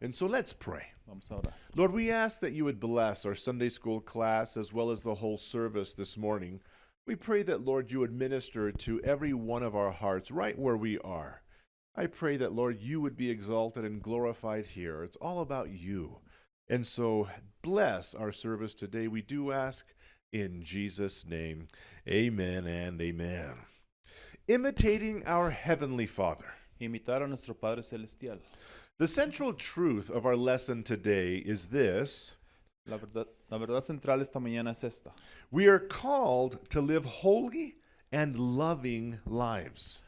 And so let's pray. Vamos a orar. Lord, we ask that you would bless our Sunday school class as well as the whole service this morning. We pray that, Lord, you would minister to every one of our hearts right where we are. I pray that, Lord, you would be exalted and glorified here. It's all about you. And so bless our service today. We do ask in Jesus' name. Amen and amen. Imitating our Heavenly Father. Imitar a nuestro Padre Celestial. The central truth of our lesson today is this. La verdad central esta mañana es esta. We are called to live holy and loving lives.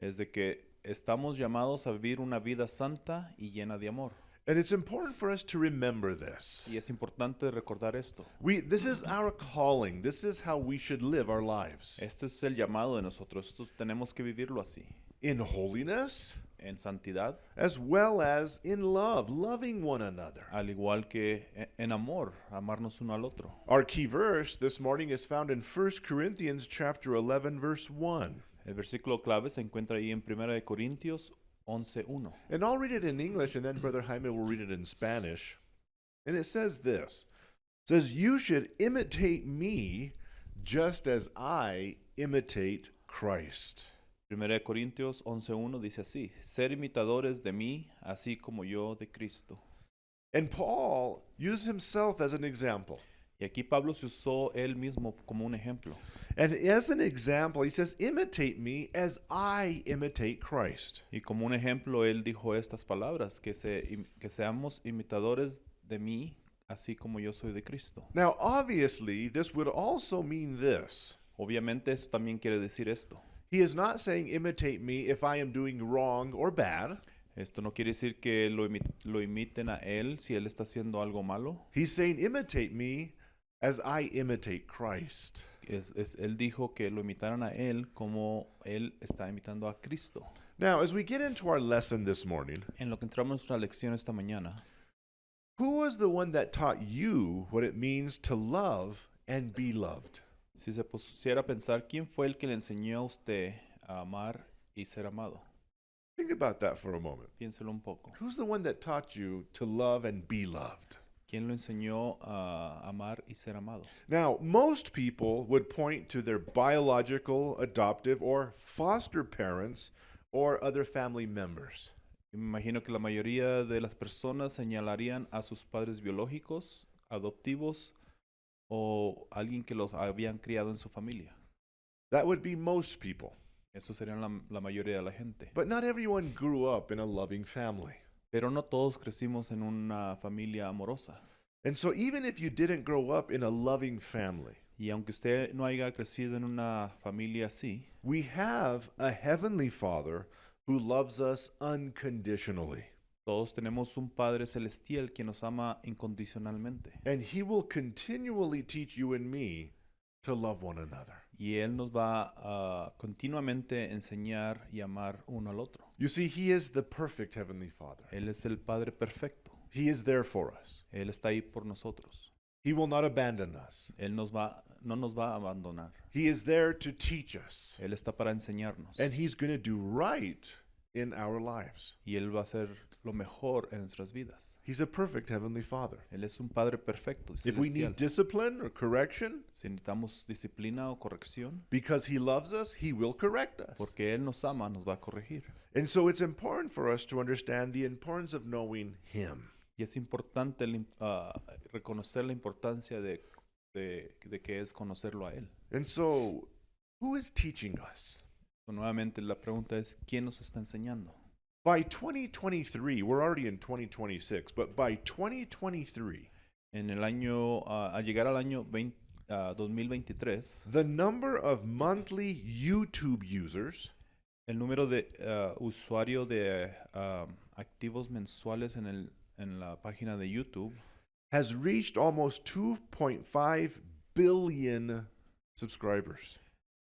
Es de que estamos llamados a vivir una vida santa y llena de amor. And it's important for us to remember this. Y es importante recordar esto. This is our calling. This is how we should live our lives. Este es el llamado de nosotros. Esto tenemos que vivirlo así. In holiness, En santidad, as well as in love, loving one another. al igual que en amor, amarnos uno al otro. Our key verse this morning is found in 1 Corinthians chapter 11, verse 1. El versículo clave se encuentra ahí en 1 de Corintios 11:1. And I'll read it in English, and then Brother Jaime will read it in Spanish. And it says this. It says, you should imitate me just as I imitate Christ. 1 de Corintios 11:1 dice así: ser imitadores de mí, así como yo de Cristo. And Paul used himself as an example. Y aquí Pablo se usó él mismo como un ejemplo. And as an example, he says, imitate me as I imitate Christ. Y como un ejemplo, él dijo estas palabras, que seamos imitadores de mí, así como yo soy de Cristo. Now, obviously, this would also mean this. Obviamente esto también quiere decir esto. He is not saying imitate me if I am doing wrong or bad. Esto no quiere decir que lo imiten a él si él está haciendo algo malo. He's saying imitate me as I imitate Christ. Él dijo que lo imitaran a él como él está imitando a Cristo. Now, as we get into our lesson this morning, En lo que entramos en nuestra lección esta mañana, who was the one that taught you what it means to love and be loved? si se pusiera a pensar, ¿quién fue el que le enseñó a usted a amar y ser amado? Think about that for a moment. Piénselo un poco. Who's the one that taught you to love and be loved? ¿Quién lo enseñó a amar y ser amado? Now, most people would point to their biological, adoptive, or foster parents or other family members. Y me imagino que la mayoría de las personas señalarían a sus padres biológicos, adoptivos o alguien que los habían criado en su familia. That would be most people. Eso serían la mayoría de la gente. But not everyone grew up in a loving family. Pero no todos crecimos en una familia amorosa. And so even if you didn't grow up in a loving family, Y aunque usted no haya crecido en una familia así, we have a heavenly Father who loves us unconditionally. todos tenemos un Padre Celestial que nos ama incondicionalmente. And he will continually teach you and me to love one another. Y Él nos va a continuamente enseñar y amar uno al otro. You see, he is the perfect heavenly Father. Él es el Padre perfecto. He is there for us. Él está ahí por nosotros. He will not abandon us. Él no nos va a abandonar. He is there to teach us. Él está para enseñarnos. And he's going to do right in our lives. Y Él va a hacer lo mejor en nuestras vidas. He's a perfect heavenly Father. Él es un Padre perfecto y If we celestial. need discipline or correction, Si necesitamos disciplina o corrección, because he loves us, he will correct us. porque Él nos ama, nos va a corregir. And so it's important for us to understand the importance of knowing him. Y es importante reconocer la importancia de que es conocerlo a Él. And so, who is teaching us? Nuevamente la pregunta es, ¿quién nos está enseñando? By 2023, we're already in 2026, but by 2023, En el año, al llegar al año 2023, the number of monthly YouTube users el número de usuarios de activos mensuales en la página de YouTube has reached almost 2.5 billion subscribers.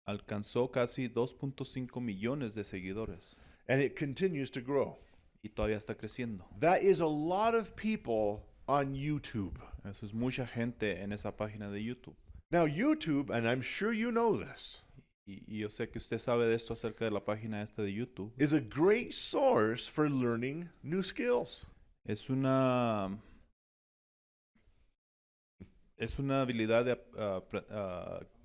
alcanzó casi 2.5 millones de seguidores And it continues to grow. y todavía está creciendo. That is a lot of people on YouTube. Eso es mucha gente en esa página de YouTube. Now, YouTube, and I'm sure you know this, Y yo sé que usted sabe de esto acerca de la página esta de YouTube. is a great source for learning new skills. Es una habilidad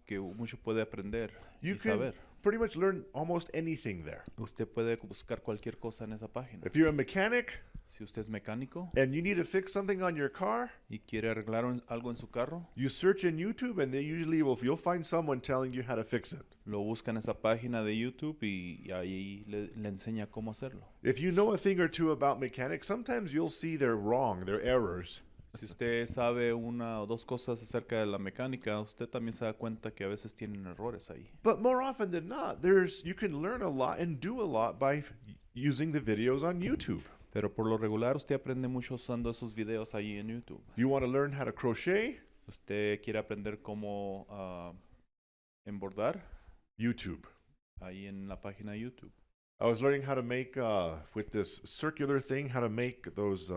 que mucho puede aprender You y can saber. pretty much learn almost anything there. Usted puede buscar cualquier cosa en esa página. If you're a mechanic Si usted es mecánico and you need to fix something on your car, y quiere arreglar algo en su carro, you search in YouTube and they usually you'll find someone telling you how to fix it. lo busca en esa página de YouTube y ahí le enseña cómo hacerlo. If you know a thing or two about mechanics, sometimes you'll see they're wrong, they're errors. Si usted sabe una o dos cosas acerca de la mecánica, usted también se da cuenta que a veces tienen errores ahí. But more often than not, you can learn a lot and do a lot by using the videos on YouTube. Pero por lo regular usted aprende mucho usando esos videos ahí en YouTube. You want to learn how to crochet? Usted quiere aprender cómo embordar YouTube. ahí en la página de YouTube. I was learning how to make, with this circular thing, how to make those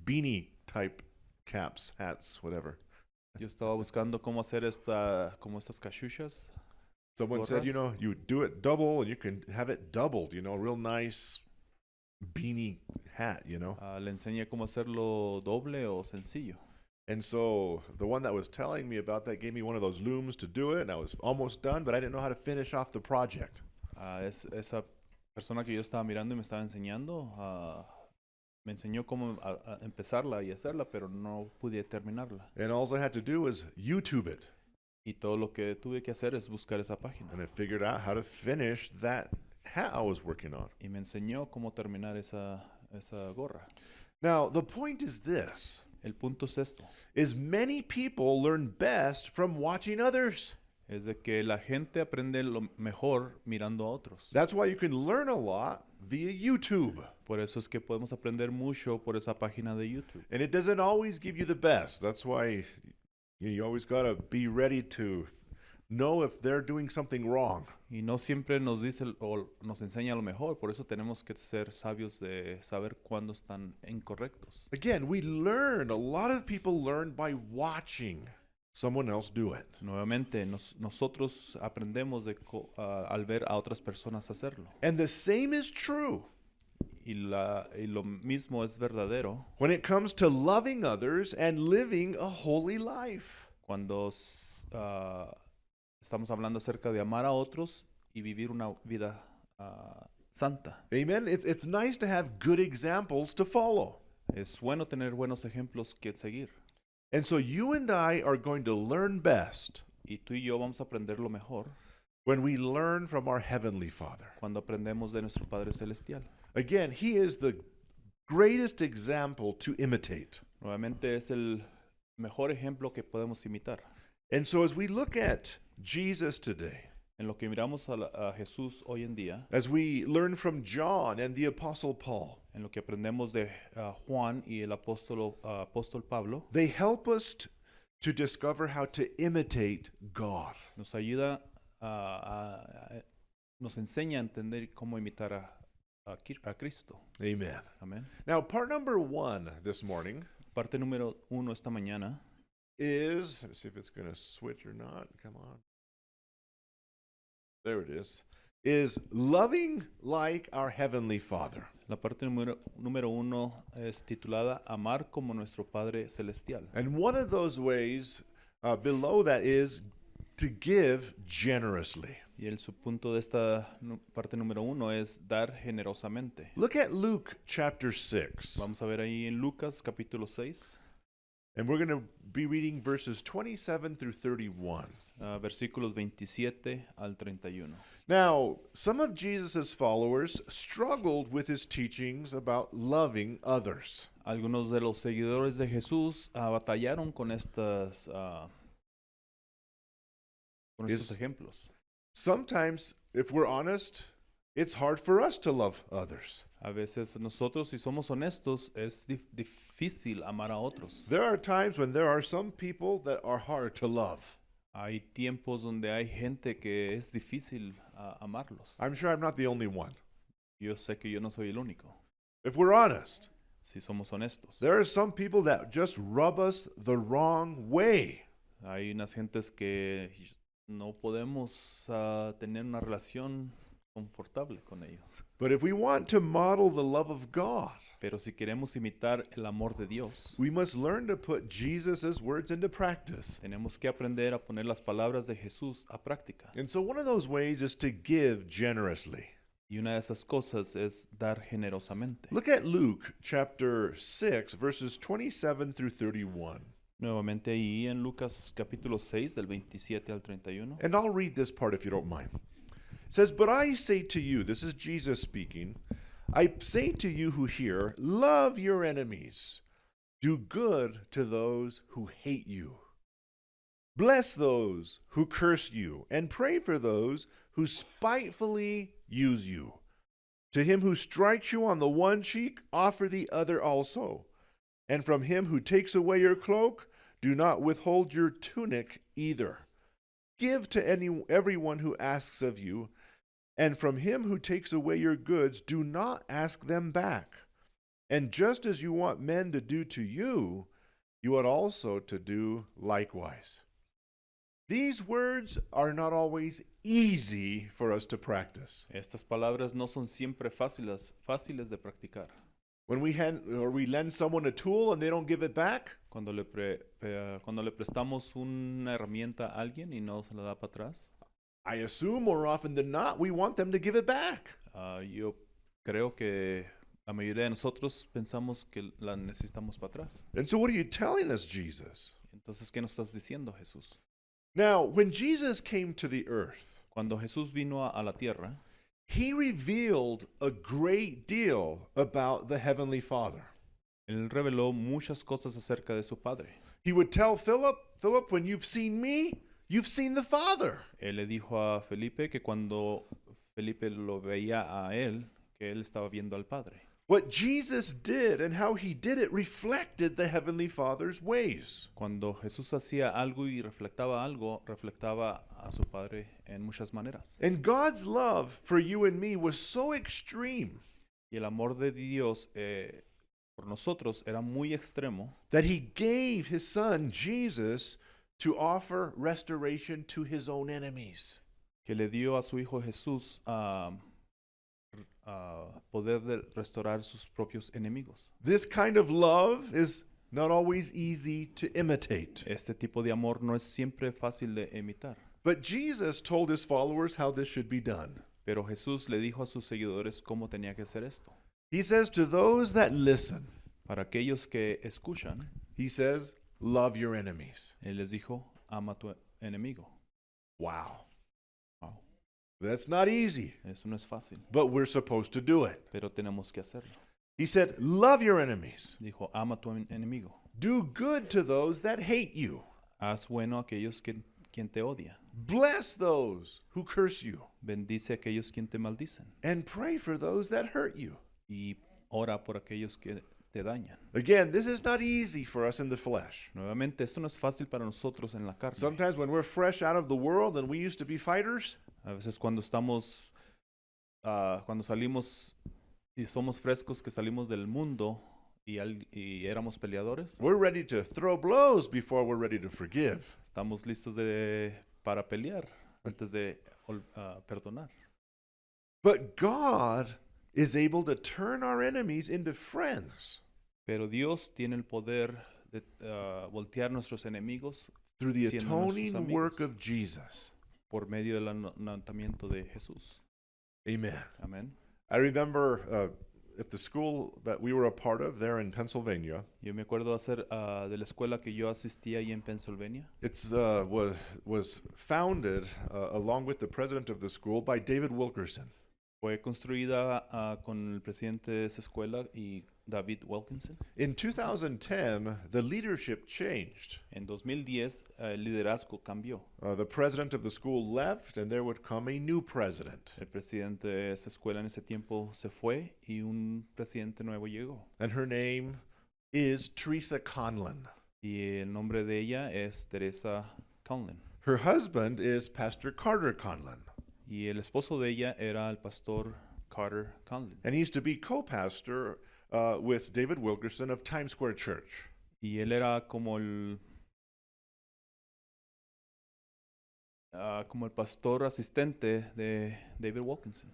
beanie type caps, hats, whatever. Yo estaba buscando cómo hacer como estas cachuchas. Someone said, Gorras. you do it double and you can have it doubled, real nice beanie hat, Le enseñé cómo hacerlo doble o sencillo. And so the one that was telling me about that gave me one of those looms to do it, and I was almost done, but I didn't know how to finish off the project. Esa persona que yo estaba mirando y me estaba enseñando, me enseñó cómo empezarla y hacerla, pero no pude terminarla. And all I had to do was YouTube it, Y todo lo que tuve que hacer es buscar esa página. and I figured out how to finish that hat I was working on. Y me enseñó cómo terminar esa gorra. Now, the point is this, El punto es esto. is many people learn best from watching others. Es de que la gente aprende lo mejor mirando a otros. That's why you can learn a lot via YouTube. Por eso es que podemos aprender mucho por esa página de YouTube. And it doesn't always give you the best. That's why you always got to be ready to know if they're doing something wrong. Y no siempre nos dice o nos enseña lo mejor. Por eso tenemos que ser sabios de saber cuándo están incorrectos. Again, a lot of people learn by watching someone else do it. Nuevamente, nosotros aprendemos al ver a otras personas hacerlo. And the same is true Y lo mismo es verdadero when it comes to loving others and living a holy life. cuando estamos hablando acerca de amar a otros y vivir una vida santa. Amen. It's nice to have good examples to follow. Es bueno tener buenos ejemplos que seguir. And so you and I are going to learn best Y tú y yo vamos a aprender lo mejor when we learn from our Heavenly Father. cuando aprendemos de nuestro Padre Celestial. Again, He is the greatest example to imitate. Nuevamente es el mejor ejemplo que podemos imitar. And so as we look at Jesus today, En lo que miramos a Jesús hoy en día, as we learn from John and the Apostle Paul, en lo que aprendemos de Juan y el apóstol Pablo, they help us to discover how to imitate God. nos ayuda, nos enseña a entender cómo imitar a Cristo. Amen. Amén. Now, part number 1 this morning Parte número 1 esta mañana is, let's see if it's going to switch or not. Come on. There it is loving like our Heavenly Father. la parte número 1 es titulada Amar como nuestro Padre Celestial. And one of those ways below that is to give generously. Y el subpunto de esta parte número 1 es dar generosamente. Look at Luke chapter 6. Vamos a ver ahí en Lucas capítulo 6, And we're going to be reading verses 27 through 31. versículos 27 al 31. Now, some of Jesus' followers struggled with his teachings about loving others. Algunos de los seguidores de Jesús batallaron con estos ejemplos. Sometimes, if we're honest, it's hard for us to love others. A veces nosotros, si somos honestos, es difícil amar a otros. There are times when there are some people that are hard to love. Hay tiempos donde hay gente que es difícil amarlos. I'm sure I'm not the only one. Yo sé que yo no soy el único, If we're honest, si somos honestos. there are some people that just rub us the wrong way. Hay unas gentes que no podemos tener una relación confortable con ellos. But if we want to model the love of God, Pero si queremos imitar el amor de Dios, we must learn to put Jesus' words into practice. tenemos que aprender a poner las palabras de Jesús a práctica. And so one of those ways is to give generously. Y una de esas cosas es dar generosamente. Look at Luke chapter 6, verses 27 through 31. Nuevamente ahí en Lucas capítulo 6 del 27 al 31. And I'll read this part if you don't mind. It says, "But I say to you," this is Jesus speaking, "I say to you who hear, love your enemies. Do good to those who hate you. Bless those who curse you, and pray for those who spitefully use you. To him who strikes you on the one cheek, offer the other also. And from him who takes away your cloak, do not withhold your tunic either. Give to everyone who asks of you, and from him who takes away your goods, do not ask them back. And just as you want men to do to you, you ought also to do likewise." These words are not always easy for us to practice. Estas palabras no son siempre fáciles de practicar. When we lend someone a tool and they don't give it back, Cuando le prestamos una herramienta a alguien y no se la da para atrás, I assume more often than not, we want them to give it back. yo creo que la mayoría de nosotros pensamos que la necesitamos para atrás. And so what are you telling us, Jesus? Entonces, ¿qué nos estás diciendo, Jesús? Now, when Jesus came to the earth, Cuando Jesús vino a la tierra, he revealed a great deal about the Heavenly Father. Él reveló muchas cosas acerca de su Padre. He would tell Philip, when you've seen me, you've seen the Father. Él le dijo a Felipe que cuando Felipe lo veía a él, que él estaba viendo al Padre. What Jesus did and how he did it reflected the Heavenly Father's ways. Cuando Jesús hacía algo y reflectaba algo, reflectaba a su Padre en muchas maneras. And God's love for you and me was so extreme Y el amor de Dios por nosotros era muy extremo, that he gave his son Jesus to offer restoration to his own enemies. que le dio a su Hijo Jesús poder de restaurar sus propios enemigos. This kind of love is not always easy to imitate. Este tipo de amor no es siempre fácil de imitar. But Jesus told his followers how this should be done. Pero Jesús le dijo a sus seguidores cómo tenía que hacer esto. He says to those that listen, Para aquellos que escuchan, he says, love your enemies. Él les dijo, ama a tu enemigo. Wow. Wow. That's not easy, Eso no es fácil, but we're supposed to do it. pero tenemos que hacerlo. He said, love your enemies. Dijo, ama a tu enemigo. Do good to those that hate you. Haz bueno a aquellos quien te odia. Bless those who curse you. Bendice a aquellos quien te maldicen. And pray for those that hurt you. Y ora por aquellos que te dañan. Again, this is not easy for us in the flesh. Nuevamente, esto no es fácil para nosotros en la carne. Sometimes when we're fresh out of the world and we used to be fighters, A veces cuando salimos y somos frescos, que salimos del mundo y éramos peleadores, we're ready to throw blows before we're ready to forgive. estamos listos para pelear antes de perdonar. But God is able to turn our enemies into friends Pero Dios tiene el poder de voltear nuestros enemigos through the siendo nuestros atoning amigos work of Jesus. por medio del anatamiento de Jesús. Amen. Amén. I remember at the school that we were a part of there in Pennsylvania, Yo me acuerdo de la escuela que yo asistí ahí en Pennsylvania. it's was founded along with the president of the school by David Wilkerson. Fue construida con el presidente de esa escuela y David Wilkinson. In 2010, the leadership changed. En 2010 el liderazgo cambió. The president of the school left, and there would come a new president. El presidente de esa escuela en ese tiempo se fue y un presidente nuevo llegó. And her name is Teresa Conlon. Y el nombre de ella es Teresa Conlon. Her husband is Pastor Carter Conlon, Y el esposo de ella era el pastor Carter Conlon. and he used to be co-pastor with David Wilkerson of Times Square Church. Y él era como el pastor asistente de David Wilkinson.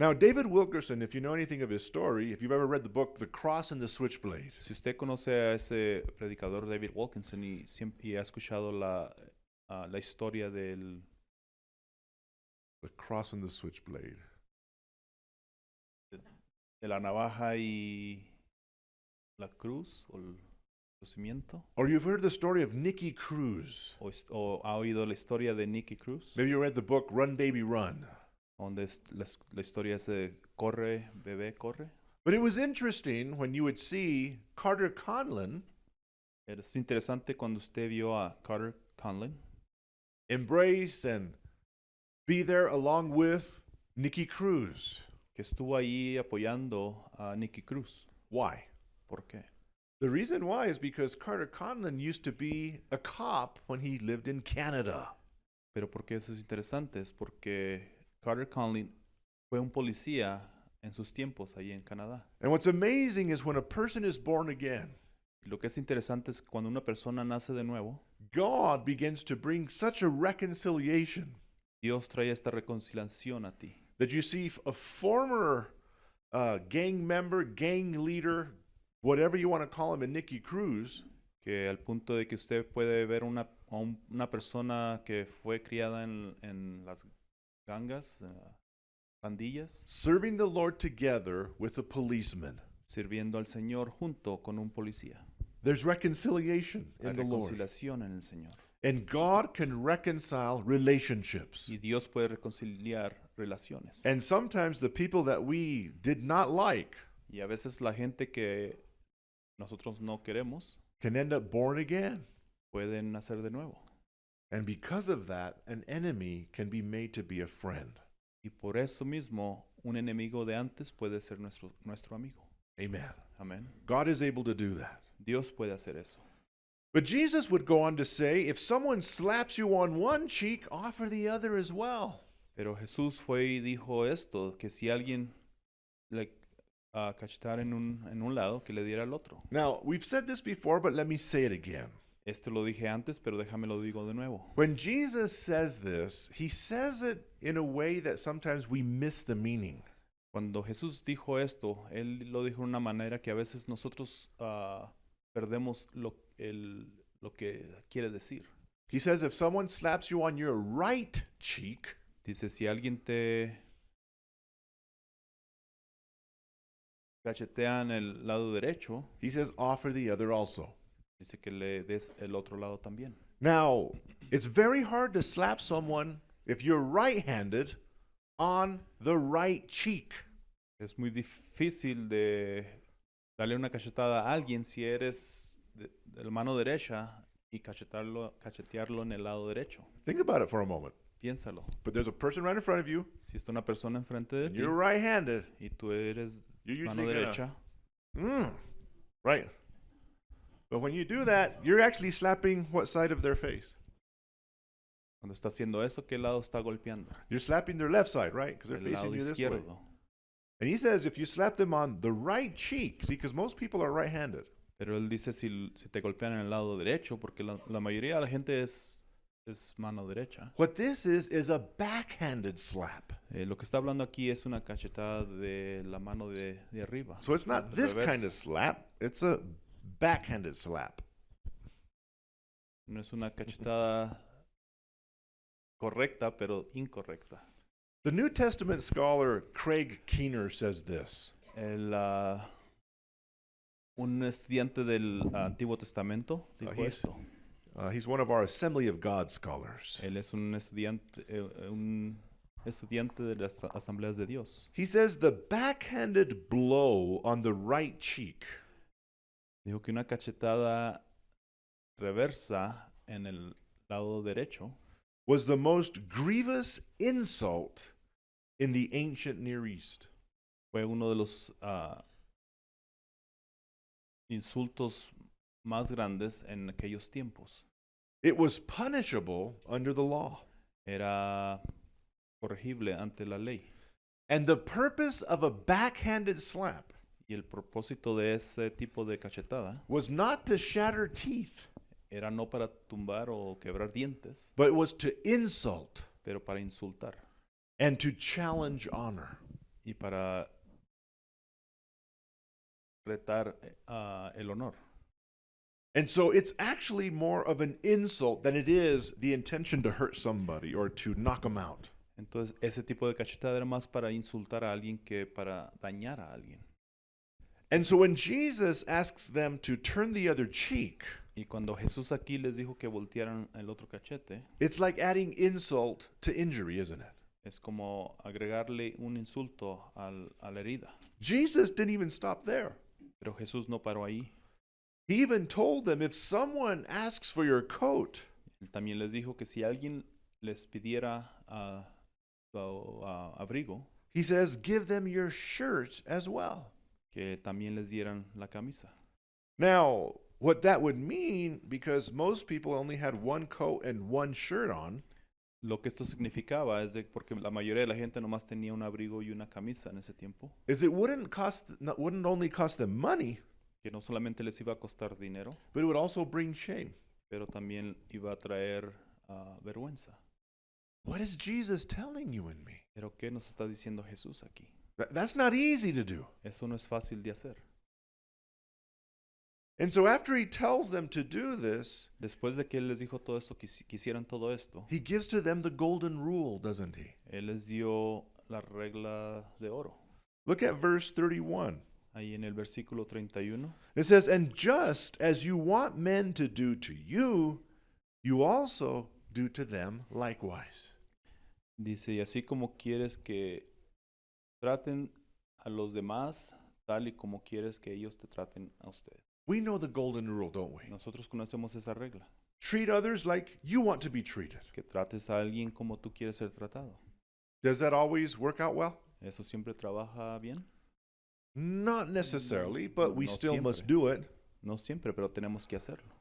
Now, David Wilkerson, if you know anything of his story, if you've ever read the book The Cross and the Switchblade, Si usted conoce a ese predicador David Wilkinson y siempre ha escuchado la historia de The Cross and the Switchblade. la navaja y la cruz o el crucimiento, Or you've heard the story of Nicky Cruz. o ha oído la historia de Nicky Cruz, Maybe you read the book Run Baby Run. donde la historia es de corre, bebé, corre. But it was interesting when you would see Carter Conlon Es interesante cuando usted vio a Carter Conlon embrace and be there along with Nicky Cruz. que estuvo ahí apoyando a Nicky Cruz. Why? ¿Por qué? The reason why is because Carter Conlon used to be a cop when he lived in Canada. Pero ¿por qué eso es interesante? Es porque Carter Conlon fue un policía en sus tiempos ahí en Canadá. And what's amazing is when a person is born again, Y lo que es interesante es que cuando una persona nace de nuevo, God begins to bring such a reconciliation Dios trae esta reconciliación a ti. that you see a former gang member, gang leader, whatever you want to call him, in Nicky Cruz, Que al punto de que usted puede ver una persona que fue criada en las gangas, pandillas, serving the Lord together with a policeman. sirviendo al Señor junto con un policía. There's reconciliation Hay in the Lord. reconciliación en el Señor. And God can reconcile relationships. Y Dios puede reconciliar relaciones. And sometimes the people that we did not like Y a veces la gente que nosotros no queremos can end up born again. pueden nacer de nuevo. And because of that, an enemy can be made to be a friend. Y por eso mismo, un enemigo de antes puede ser nuestro amigo. Amen. Amén. God is able to do that. Dios puede hacer eso. But Jesus would go on to say, if someone slaps you on one cheek, offer the other as well. Pero Jesús fue y dijo esto, que si alguien le cachetara en un lado, que le diera al otro. Now, we've said this before, but let me say it again. Esto lo dije antes, pero déjame lo digo de nuevo. When Jesus says this, he says it in a way that sometimes we miss the meaning. Cuando Jesús dijo esto, Él lo dijo de una manera que a veces nosotros perdemos lo que quiere decir. He says, if someone slaps you on your right cheek, Dice, si alguien te cachetea en el lado derecho, he says, offer the other also. dice que le des el otro lado también. Now, it's very hard to slap someone if you're right-handed on the right cheek. Es muy difícil de darle una cachetada a alguien si eres de la mano derecha y cachetearlo en el lado derecho. Think about it for a moment. Piénsalo. But there's a person right in front of you, Si está una persona enfrente de and ti you're right-handed. y tú eres You're mano usually derecha, Right. But when you do that, you're actually slapping what side of their face? cuando está haciendo eso, ¿qué lado está golpeando? You're slapping their left side, right? Because they're El lado facing you this way. izquierdo. And he says if you slap them on the right cheek, see, because most people are right-handed. Pero él dice si te golpean en el lado derecho, porque la mayoría de la gente es mano derecha. What this is a backhanded slap. Lo que está hablando aquí es una cachetada de la mano de arriba. So it's not Del this reverso. kind of slap, it's a backhanded slap. No es una cachetada correcta, pero incorrecta. The New Testament scholar Craig Keener says this. Un estudiante del Antiguo Testamento dijo esto. He's one of our Assembly of God scholars. Él es un estudiante de las Asambleas de Dios. He says the backhanded blow on the right cheek Dijo que una cachetada reversa en el lado derecho was the most grievous insult in the ancient Near East. fue uno de los insultos más grandes en aquellos tiempos. It was punishable under the law. Era corregible ante la ley. And the purpose of a backhanded slap Y el propósito de ese tipo de cachetada was not to shatter teeth, era no para tumbar o quebrar dientes, but it was to insult pero para insultar and to challenge honor. y para retar el honor. And so it's actually more of an insult than it is the intention to hurt somebody or to knock them out. Entonces, ese tipo de cachetada era más para insultar a alguien que para dañar a alguien. And so when Jesus asks them to turn the other cheek, Y cuando Jesús aquí les dijo que voltearan el otro cachete, it's like adding insult to injury, isn't it? es como agregarle un insulto a la herida. Jesus didn't even stop there. Pero Jesús no paró ahí. He even told them, if someone asks for your coat, Él también les dijo que si alguien les pidiera su abrigo, he says, give them your shirt as well. que también les dieran la camisa. Now, what that would mean, because most people only had one coat and one shirt on, Lo que esto significaba es de porque la mayoría de la gente nomás tenía un abrigo y una camisa en ese tiempo, is it wouldn't only cost them money, que no solamente les iba a costar dinero, but it would also bring shame. pero también iba a traer vergüenza. What is Jesus telling you and me? Pero ¿qué nos está diciendo Jesús aquí? That's not easy to do. Eso no es fácil de hacer. And so after he tells them to do this, Después de que Él les dijo todo esto, que hicieran todo esto, he gives to them the golden rule, doesn't he? Él les dio la regla de oro. Look at verse 31. Ahí en el versículo 31, It says, and just as you want men to do to you, you also do to them likewise. dice, y así como quieres que traten a los demás, tal y como quieres que ellos te traten a usted. We know the golden rule, don't we? Nosotros conocemos esa regla, Treat others like you want to be treated. que trates a alguien como tú quieres ser tratado. Does that always work out well? ¿Eso siempre trabaja bien? Not necessarily, but we No still must siempre. do it. No siempre, pero tenemos que hacerlo.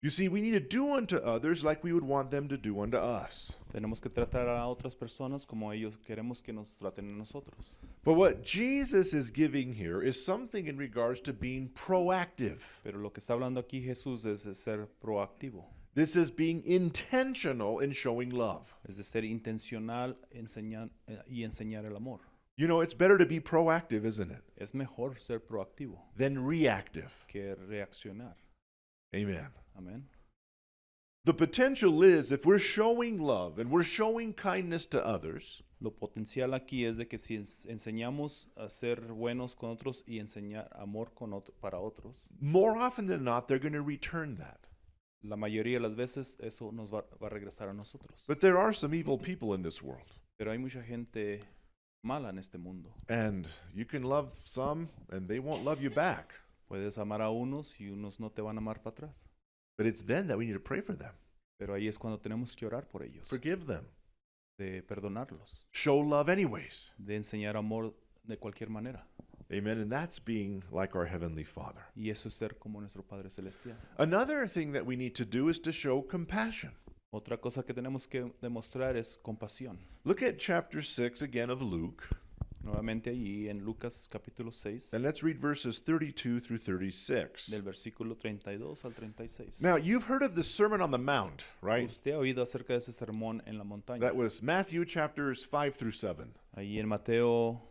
You see, we need to do unto others like we would want them to do unto us. Tenemos que tratar a otras personas como ellos queremos que nos traten a nosotros. But what Jesus is giving here is something in regards to being proactive. Pero lo que está hablando aquí Jesús es de ser proactivo, This is being intentional in showing love. es de ser intencional y enseñar el amor. You know, it's better to be proactive, isn't it, Es mejor ser proactivo than reactive. que reaccionar. Amen. Amén. The potential is if we're showing love and we're showing kindness to others, Lo potencial aquí es de que si enseñamos a ser buenos con otros y enseñar amor para otros, more often than not, they're going to return that. la mayoría de las veces eso nos va a regresar a nosotros. But there are some evil people in this world. Pero hay mucha gente mala en este mundo. And you can love some and they won't love you back. Puedes amar a unos y unos no te van a amar para atrás. But it's then that we need to pray for them, Pero ahí es cuando tenemos que orar por ellos, forgive them, de perdonarlos, show love anyways. de enseñar amor de cualquier manera. Amen. And that's being like our Heavenly Father. Y eso es ser como nuestro Padre Celestial. Another thing that we need to do is to show compassion. Otra cosa que tenemos que demostrar es compasión. Look at chapter 6 again of Luke, Nuevamente allí en Lucas capítulo 6, and let's read verses 32 through 36. del versículo 32 al 36. Now, you've heard of the Sermon on the Mount, right? Usted ha oído acerca de ese sermón en la montaña. That was Matthew chapters 5 through 7. Ahí en Mateo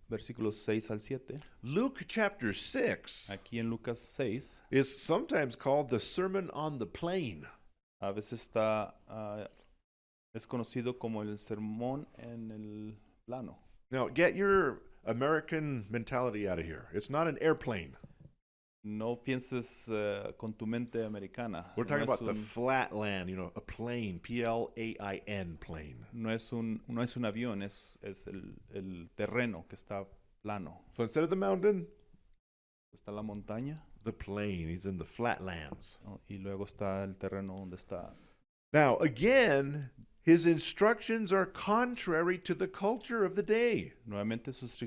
versículos 6 al 7. Luke chapter 6 Aquí en Lucas 6 is sometimes called the Sermon on the Plain. a veces está es conocido como el sermón en el plano. Now, get your American mentality out of here. It's not an airplane. No pienses con tu mente americana. We're talking no, es about the un, flat land, you know, a plane, P-L-A-I-N, plane. no es un avión, es el terreno que está plano. So instead of the mountain, Está la montaña, the plain. He's in the flatlands. ¿no? Y luego está el terreno donde está. Now, again, his instructions are contrary to the culture of the day. Nuevamente sus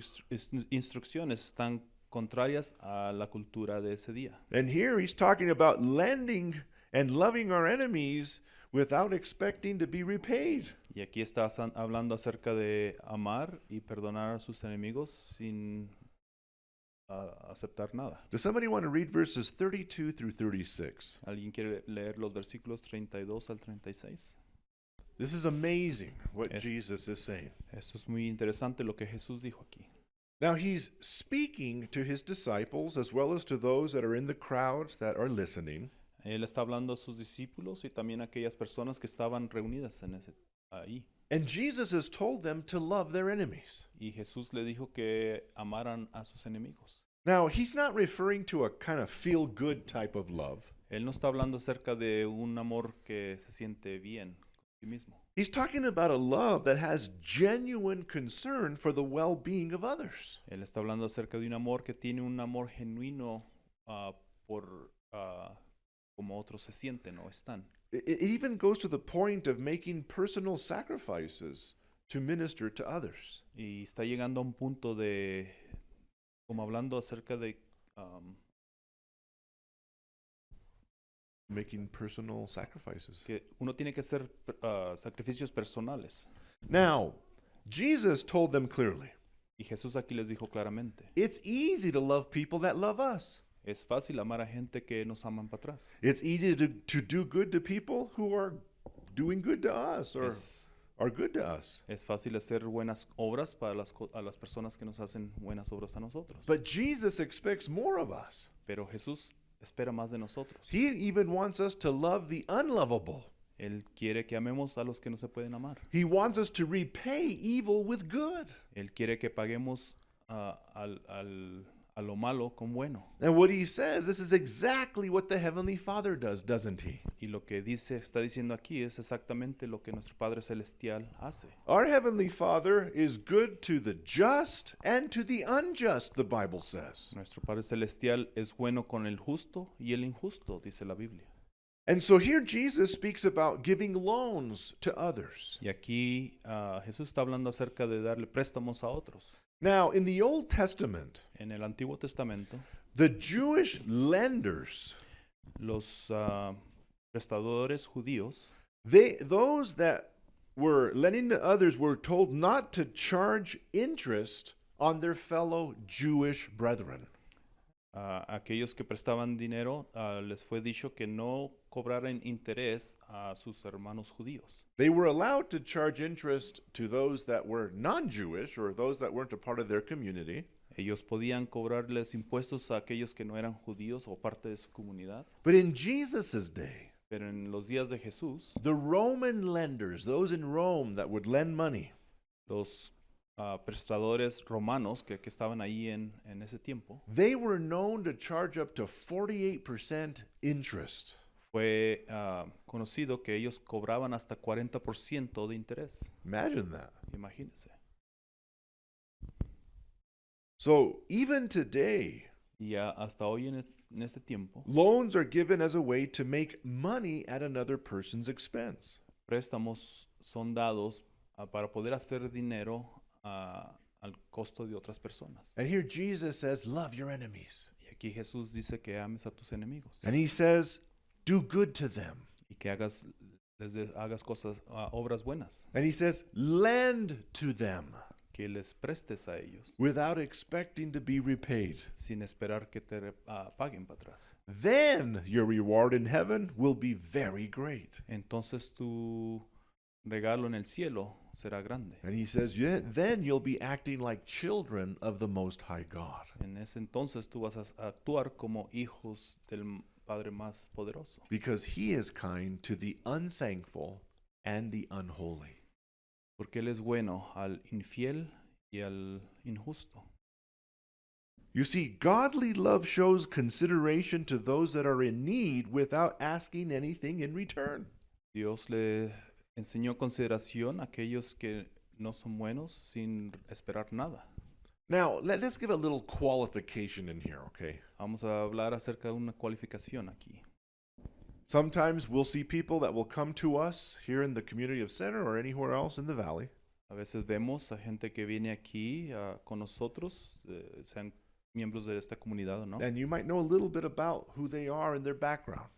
instrucciones están contrarias a la cultura de ese día. And here he's talking about lending and loving our enemies without expecting to be repaid. Y aquí está hablando acerca de amar y perdonar a sus enemigos sin aceptar nada. Does somebody want to read verses 32 through 36? ¿Alguien quiere leer los versículos 32 al 36? This is amazing what Es- Jesus is saying. Esto es muy interesante lo que Jesús dijo aquí. Now, he's speaking to his disciples as well as to those that are in the crowd that are listening. Él está hablando a sus discípulos y también a aquellas personas que estaban reunidas ahí. And Jesus has told them to love their enemies. Y Jesús le dijo que amaran a sus enemigos. Now, he's not referring to a kind of feel good type of love. Él no está hablando acerca de un amor que se siente bien con sí mismo. He's talking about a love that has genuine concern for the well being of others. Él está hablando acerca de un amor que tiene un amor genuino por como otros se sienten o están. It even goes to the point of making personal sacrifices to minister to others. Y está llegando a un punto de, como hablando acerca de Making personal sacrifices. que uno tiene que hacer sacrificios personales. Now, Jesus told them clearly, Y Jesús aquí les dijo claramente, it's easy to love people that love us. es fácil amar a gente que nos aman para atrás. It's easy to do good to people who are doing good to us or Es, are good to us. es fácil hacer buenas obras para a las personas que nos hacen buenas obras a nosotros. But Jesus expects more of us. Pero Jesús espera más de nosotros. He even wants us to love the unlovable. Él quiere que amemos a los que no se pueden amar. He wants us to repay evil with good. Él quiere que paguemos a lo malo con bueno. And what he says, this is exactly what the Heavenly Father does, doesn't he? Y lo que está diciendo aquí es exactamente lo que nuestro Padre Celestial hace. Our Heavenly Father is good to the just and to the unjust, the Bible says. Nuestro Padre Celestial es bueno con el justo y el injusto, dice la Biblia. And so here Jesus speaks about giving loans to others. Y aquí Jesús está hablando acerca de darle préstamos a otros. Now, in the Old Testament, En el Antiguo Testamento, the Jewish lenders, los prestadores judíos, those that were lending to others were told not to charge interest on their fellow Jewish brethren. aquellos que prestaban dinero, les fue dicho que no cobraran interés a sus hermanos judíos. They were allowed to charge interest to those that were non-Jewish or those that weren't a part of their community. Ellos podían cobrarles impuestos a aquellos que no eran judíos o parte de su comunidad. But in Jesus' day, Pero en los días de Jesús, the Roman lenders, those in Rome that would lend money, los prestadores romanos que estaban ahí en ese tiempo, they were known to charge up to 48% interest. fue conocido que ellos cobraban hasta 40% de interés. Imagine that. Imagínense. So even today, Y ya hasta hoy en este tiempo, loans are given as a way to make money at another person's expense. préstamos son dados para poder hacer dinero al costo de otras personas. And here Jesus says, love your enemies. Y aquí Jesús dice que ames a tus enemigos And he says, do good to them. y que hagas cosas, obras buenas, And he says, lend to them que les prestes a ellos without expecting to be repaid. sin esperar que te paguen para atrás. Then your reward in heaven will be very great. Entonces tu regalo en el cielo será grande. And he says, yeah, then you'll be acting like children of the Most High God. En ese entonces tú vas a actuar como hijos del Padre más poderoso, Because he is kind to the unthankful and the unholy. porque Él es bueno al infiel y al injusto. You see, godly love shows consideration to those that are in need without asking anything in return. Dios le enseñó consideración a aquellos que no son buenos sin esperar nada. Now, let's give a little qualification in here, okay? Vamos a hablar acerca de una cualificación aquí. Sometimes we'll see people that will come to us here in the community of Center or anywhere else in the valley, A veces vemos a gente que viene aquí con nosotros, sean miembros de esta comunidad o no, and you might know a little bit about who they are and their background.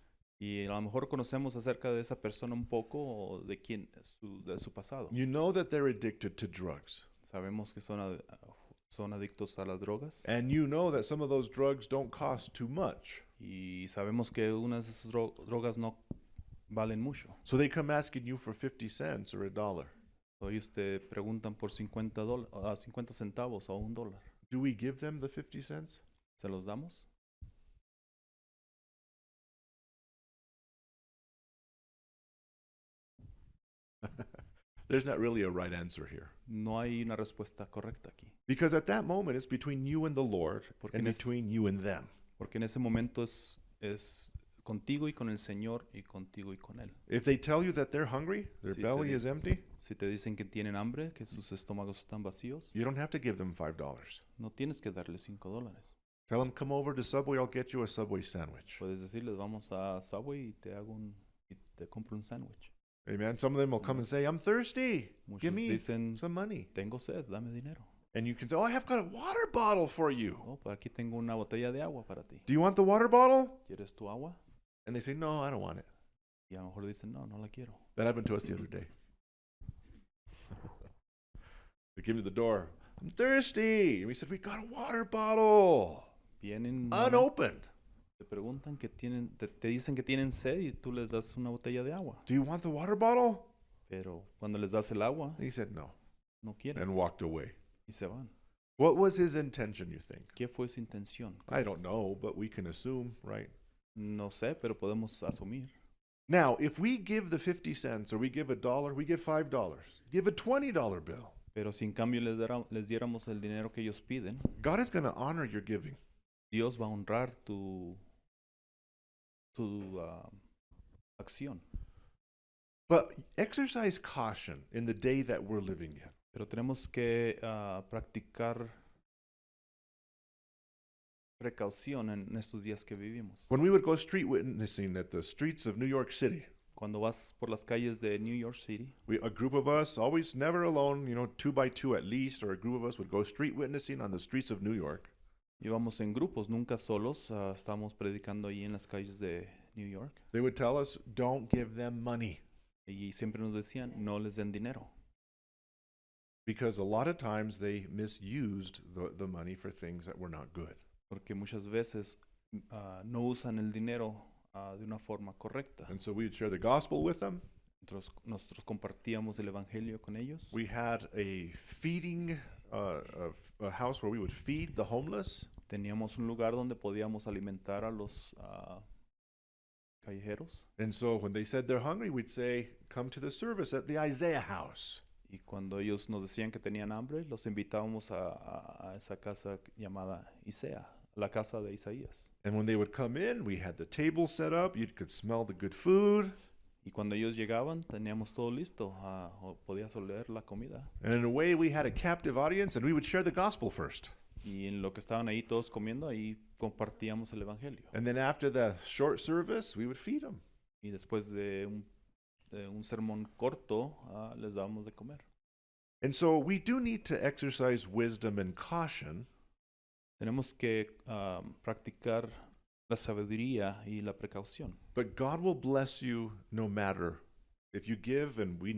y a lo mejor conocemos acerca de esa persona un poco o de de su pasado. You know that they're addicted to drugs, Sabemos que son adictos a las drogas and you know that some of those drugs don't cost too much. y sabemos que unas de esas drogas no valen mucho. So they come asking you for 50 cents or $1. O ellos te preguntan por 50 centavos o $1. Do we give them the 50 cents? ¿Se los damos? There's not really a right answer here. No hay una respuesta correcta aquí. Because at that moment, it's between you and the Lord Porque and en es- between you and them. Porque en ese momento es contigo y con el Señor y contigo y con Él. If they tell you that they're hungry, their Si te belly is dice- empty, Si te dicen que tienen hambre, que sus estómagos están vacíos, you don't have to give them $5. no tienes que darles $5. Tell them, come over to Subway, I'll get you a Subway sandwich. Puedes decirles, vamos a Subway y te compro un sándwich. Amen. Some of them will come and say, I'm thirsty. Give Muchos me dicen, some money. tengo sed, dame dinero. And you can say, oh, I have got a water bottle for you. Oh, por aquí tengo una botella de agua para ti. Do you want the water bottle? ¿Quieres tu agua? And they say, no, I don't want it. Y a lo mejor dicen, no, no la quiero. That happened to us the other day. They came to the door. I'm thirsty. And we said, we got a water bottle. Vienen, Unopened. te preguntan que te dicen que tienen sed y tú les das una botella de agua. Do you want the water bottle? Pero cuando les das el agua, And he said, no. no quieren And walked away. y se van. What was his intention, you think? ¿Qué fue su intención? I don't know, but we can assume, right? No sé, pero podemos asumir. Now, if we give the 50 cents or we give $1, we give $5. Give a $20 bill. Pero si en cambio les diéramos el dinero que ellos piden, God is going to honor your giving. Dios va a honrar tu acción. But exercise caution in the day that we're living in. Pero tenemos que practicar precaución en estos días que vivimos. When we would go street witnessing at the streets of New York City, Cuando vas por las calles de New York City, a group of us, always never alone, 2 by 2 at least, or a group of us would go street witnessing on the streets of New York. íbamos en grupos, nunca solos, estábamos predicando ahí en las calles de New York. They would tell us, don't give them money. Y siempre nos decían, no les den dinero. Because a lot of times they misused the money for things that were not good. Porque muchas veces no usan el dinero de una forma correcta. And so we would share the gospel with them. Nosotros compartíamos el evangelio con ellos. We had a feeding, a house where we would feed the homeless. Teníamos un lugar donde podíamos alimentar a los callejeros. And so when they said they're hungry, we'd say, come to the service at the Isaiah house. Y cuando ellos nos decían que tenían hambre, los invitábamos a esa casa llamada Isea, la casa de Isaías. And when they would come in, we had the table set up. You could smell the good food. Y cuando ellos llegaban, teníamos todo listo. Podías oler la comida. And in a way, we had a captive audience, and we would share the gospel first. Y en lo que estaban ahí todos comiendo, ahí compartíamos el evangelio. And then after the short service, we would feed them. Y después de un sermón corto, les dábamos de comer. And so we do need to exercise wisdom and caution. Tenemos que practicar la sabiduría y la precaución. But God will bless you no matter if you give, and we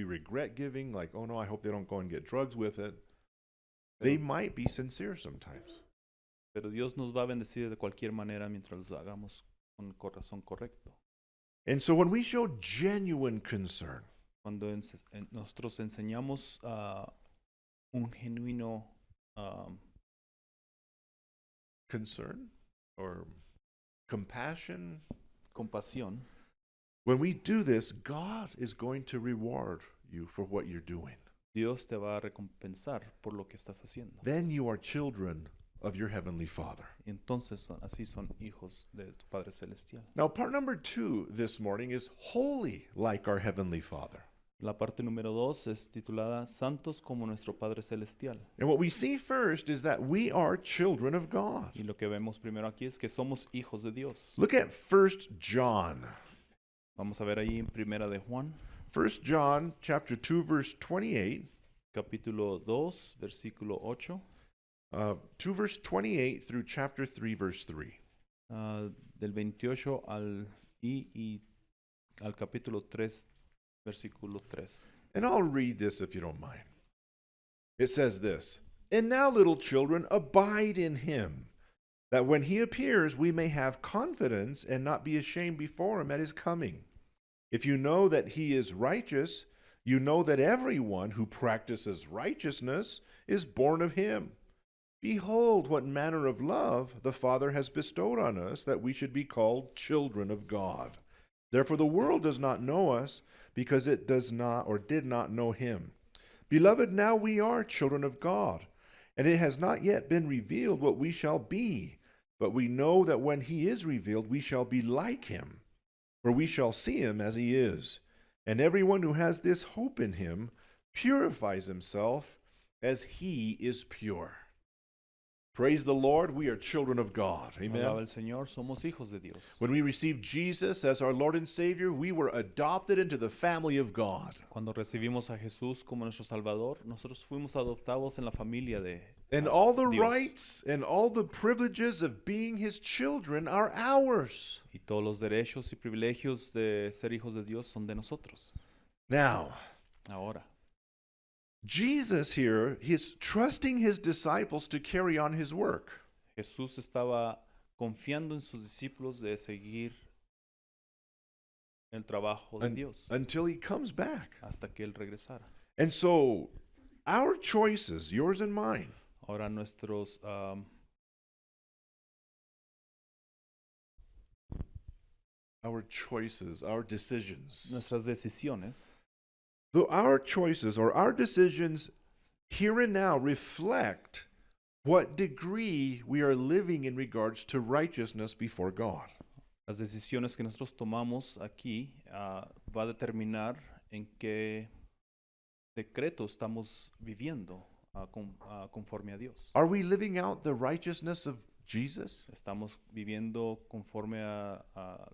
regret giving, like, oh no, I hope they don't go and get drugs with it. They might be sincere sometimes. Pero Dios nos va a bendecir de cualquier manera mientras lo hagamos con corazón correcto. And so when we show genuine concern, Cuando nosotros enseñamos un genuino concern or compassion, compasión, when we do this, God is going to reward you for what you're doing. Dios te va a recompensar por lo que estás haciendo. Then you are children of your heavenly Father. Entonces así son hijos de tu Padre Celestial. Now, part number 2 this morning is holy like our heavenly Father. La parte número 2 es titulada Santos como nuestro Padre Celestial. And what we see first is that we are children of God. Y lo que vemos primero aquí es que somos hijos de Dios. Look at 1 John. Vamos a ver ahí en Primera de Juan, 1 John chapter 2 verse 28. capítulo 2, versículo 8. 2 verse 28 through chapter 3 verse 3. Del 28 al capítulo 3, versículo 3. And I'll read this if you don't mind. It says this, "And now, little children, abide in him, that when he appears we may have confidence and not be ashamed before him at his coming. If you know that he is righteous, you know that everyone who practices righteousness is born of him. Behold, what manner of love the Father has bestowed on us, that we should be called children of God. Therefore the world does not know us, because it does not or did not know him. Beloved, now we are children of God, and it has not yet been revealed what we shall be. But we know that when he is revealed, we shall be like him, for we shall see him as he is. And everyone who has this hope in him purifies himself as he is pure. Praise the Lord, we are children of God. Alaba Amen. al Señor, somos hijos de Dios. When we received Jesus as our Lord and Savior, we were adopted into the family of God. Cuando recibimos a Jesús como nuestro Salvador, nosotros fuimos adoptados en la familia de And all the Dios. rights and all the privileges of being his children are ours. Y todos los derechos y privilegios de ser hijos de Dios son de nosotros. Now, Ahora, Jesus here, he's trusting his disciples to carry on his work. Jesús estaba confiando en sus discípulos de seguir el trabajo de Dios Until he comes back. hasta que Él regresara. And so, our choices, yours and mine, Ahora nuestros our choices, our decisions, nuestras decisiones, though our choices or our decisions here and now reflect what degree we are living in regards to righteousness before God. las decisiones que nosotros tomamos aquí va a determinar en qué decreto estamos viviendo conforme a Dios. Are we living out the righteousness of Jesus? Estamos viviendo conforme a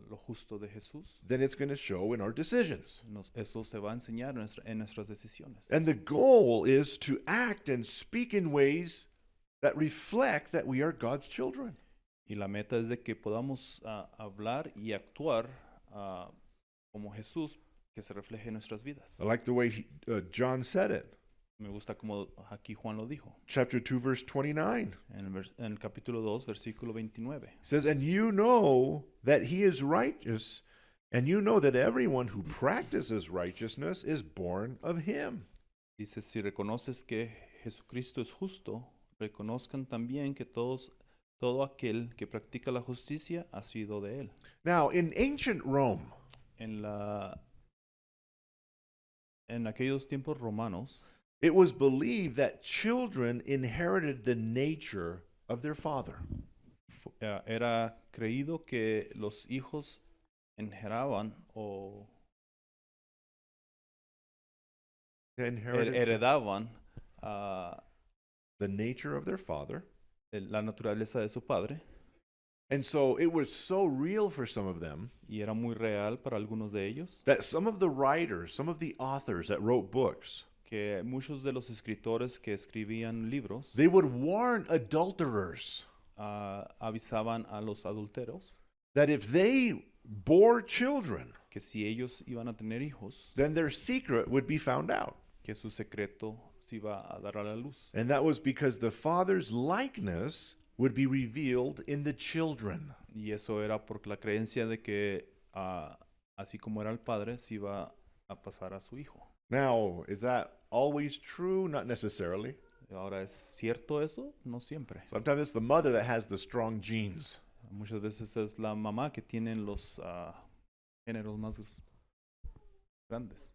lo justo de Jesús. Then it's going to show in our decisions. Eso se va a enseñar en nuestras decisiones. And the goal is to act and speak in ways that reflect that we are God's children. Y la meta es de que podamos hablar y actuar como Jesús, que se refleje en nuestras vidas. I like the way John said it. Me gusta como aquí Juan lo dijo. Chapter 2, verse 29. En el capítulo 2, versículo 29. It says, and you know that he is righteous, and you know that everyone who practices righteousness is born of him. Dice, si reconoces que Jesucristo es justo, reconozcan también que todo aquel que practica la justicia ha sido de él. Now, in ancient Rome, En aquellos tiempos romanos, it was believed that children inherited the nature of their father. era creído que los hijos inheraban o heredaban the nature of their father. la naturaleza de su padre, And so it was so real for some of them y era muy real para algunos de ellos, that some of the writers, some of the authors that wrote books, que muchos de los escritores que escribían libros they would warn adulterers avisaban a los adúlteros that if they bore children, que si ellos iban a tener hijos, then their secret would be found out. que su secreto se iba a dar a la luz. And that was because the father's likeness would be revealed in the children. Y eso era por la creencia de que así como era el padre, se iba a pasar a su hijo. Now, is that always true? Not necessarily. Ahora, ¿es cierto eso? No siempre. Sometimes it's the mother that has the strong genes. Muchas veces es la mamá que tiene los géneros más grandes.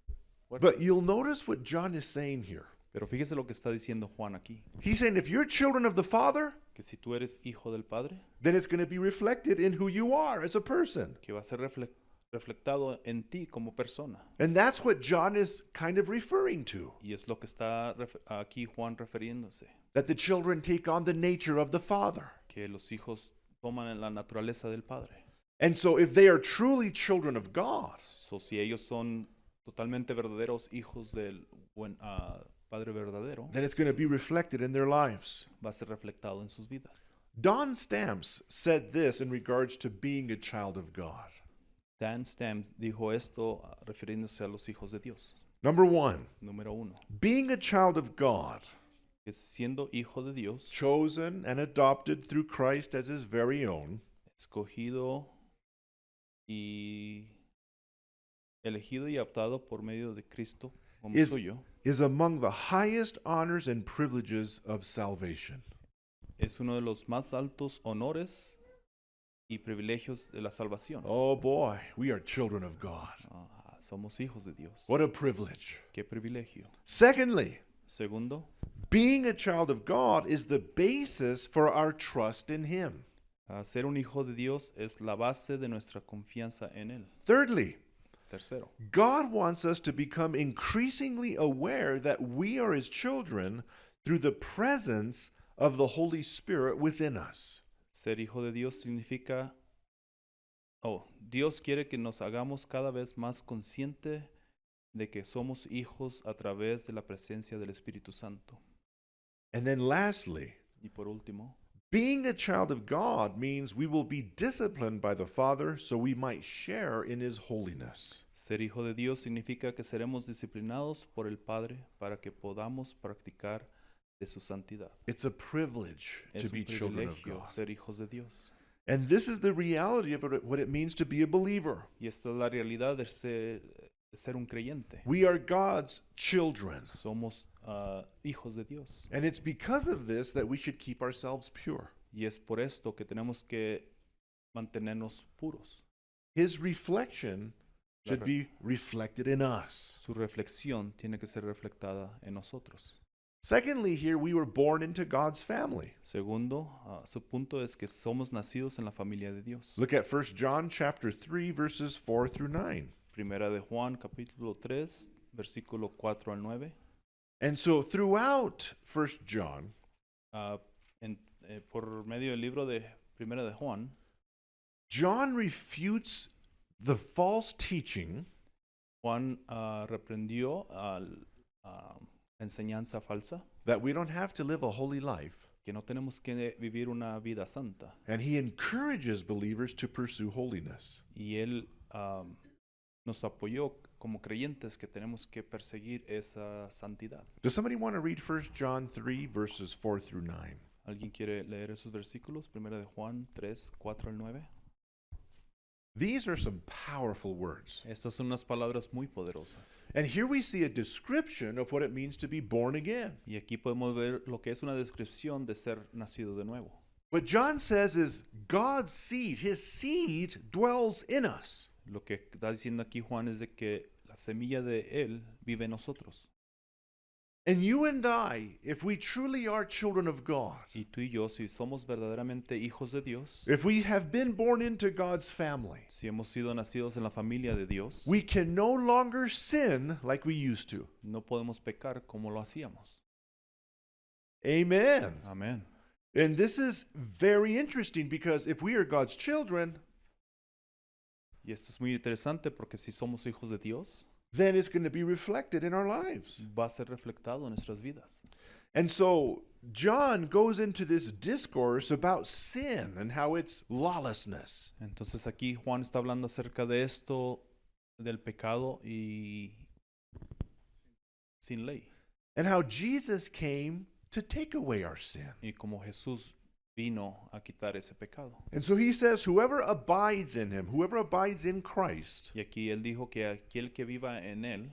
But fuertes. you'll notice what John is saying here. Pero fíjese lo que está diciendo Juan aquí, He's saying if you're children of the Father, que si tú eres hijo del Padre, then it's going to be reflected in who you are as a person. que va a ser reflectado en ti como persona. And that's what John is kind of referring to. Y es lo que está aquí Juan refiriéndose, That the children take on the nature of the Father. que los hijos toman la naturaleza del Padre. And so if they are truly children of God, So, si ellos son totalmente verdaderos hijos del Padre verdadero, then it's going to be reflected in their lives. va a ser reflectado en sus vidas. Don Stamps said this in regards to being a child of God. Dan Stamps dijo esto refiriéndose a los hijos de Dios. Number one, Número 1, being a child of God, que siendo hijo de Dios, chosen and adopted through Christ as his very own, escogido y elegido y adoptado por medio de Cristo como is, suyo, is among the highest honors and privileges of salvation. es uno de los más altos honores y privilegios de la salvación. Oh boy, we are children of God. Somos hijos de Dios. What a privilege. Qué privilegio. Secondly, Segundo, being a child of God is the basis for our trust in Him. ser un hijo de Dios es la base de nuestra confianza en Él. Thirdly, Tercero, God wants us to become increasingly aware that we are His children through the presence of the Holy Spirit within us. ser hijo de Dios significa, Dios quiere que nos hagamos cada vez más consciente de que somos hijos a través de la presencia del Espíritu Santo. And then lastly, Y por último, being a child of God means we will be disciplined by the Father so we might share in His holiness. ser hijo de Dios significa que seremos disciplinados por el Padre para que podamos practicar de su santidad. It's a privilege to Es be un children of privilegio God. ser hijos de Dios. And this is the reality of what it means to be a believer. Y esta es la realidad de ser un creyente. We are God's children. Somos hijos de Dios. And it's because of this that we should keep ourselves pure. Y es por esto que tenemos que mantenernos puros. His reflection should be reflected in us. Su reflexión tiene que ser reflectada en nosotros. Secondly, here we were born into God's family. Segundo, su punto es que somos nacidos en la familia de Dios. Look at 1 John chapter 3 verses 4 through 9. Primera de Juan, capítulo 3, versículo 4 al 9. And so throughout 1 John, Por medio del libro de Primera de Juan, John refutes the false teaching Juan reprendió la enseñanza falsa, that we don't have to live a holy life. que no tenemos que vivir una vida santa. And he encourages believers to pursue holiness. Y él nos apoyó como creyentes que tenemos que perseguir esa santidad. Does somebody want to read 1 John 3 verses 4 through 9? ¿Alguien quiere leer esos versículos? Primera de Juan 3, 4 al 9. These are some powerful words. Estas son unas palabras muy poderosas. And here we see a description of what it means to be born again. Y aquí podemos ver lo que es una descripción de ser nacido de nuevo. What John says is God's seed, his seed dwells in us. Lo que está diciendo aquí Juan es de que la semilla de él vive en nosotros. And you and I, if we truly are children of God, Y tú y yo, si somos verdaderamente hijos de Dios, if we have been born into God's family, si hemos sido nacidos en la familia de Dios, we can no longer sin like we used to. no podemos pecar como lo hacíamos. Amen. Amén. And this is very interesting because if we are God's children, Y esto es muy interesante porque si somos hijos de Dios, then it's going to be reflected in our lives. va a ser reflectado en nuestras vidas. And so John goes into this discourse about sin and how it's lawlessness. Entonces aquí Juan está hablando acerca de esto, del pecado y sin ley. And how Jesus came to take away our sin. Y como Jesús vino a quitar ese pecado. And so he says, whoever abides in him, whoever abides in Christ, Y aquí él dijo que aquel que viva en él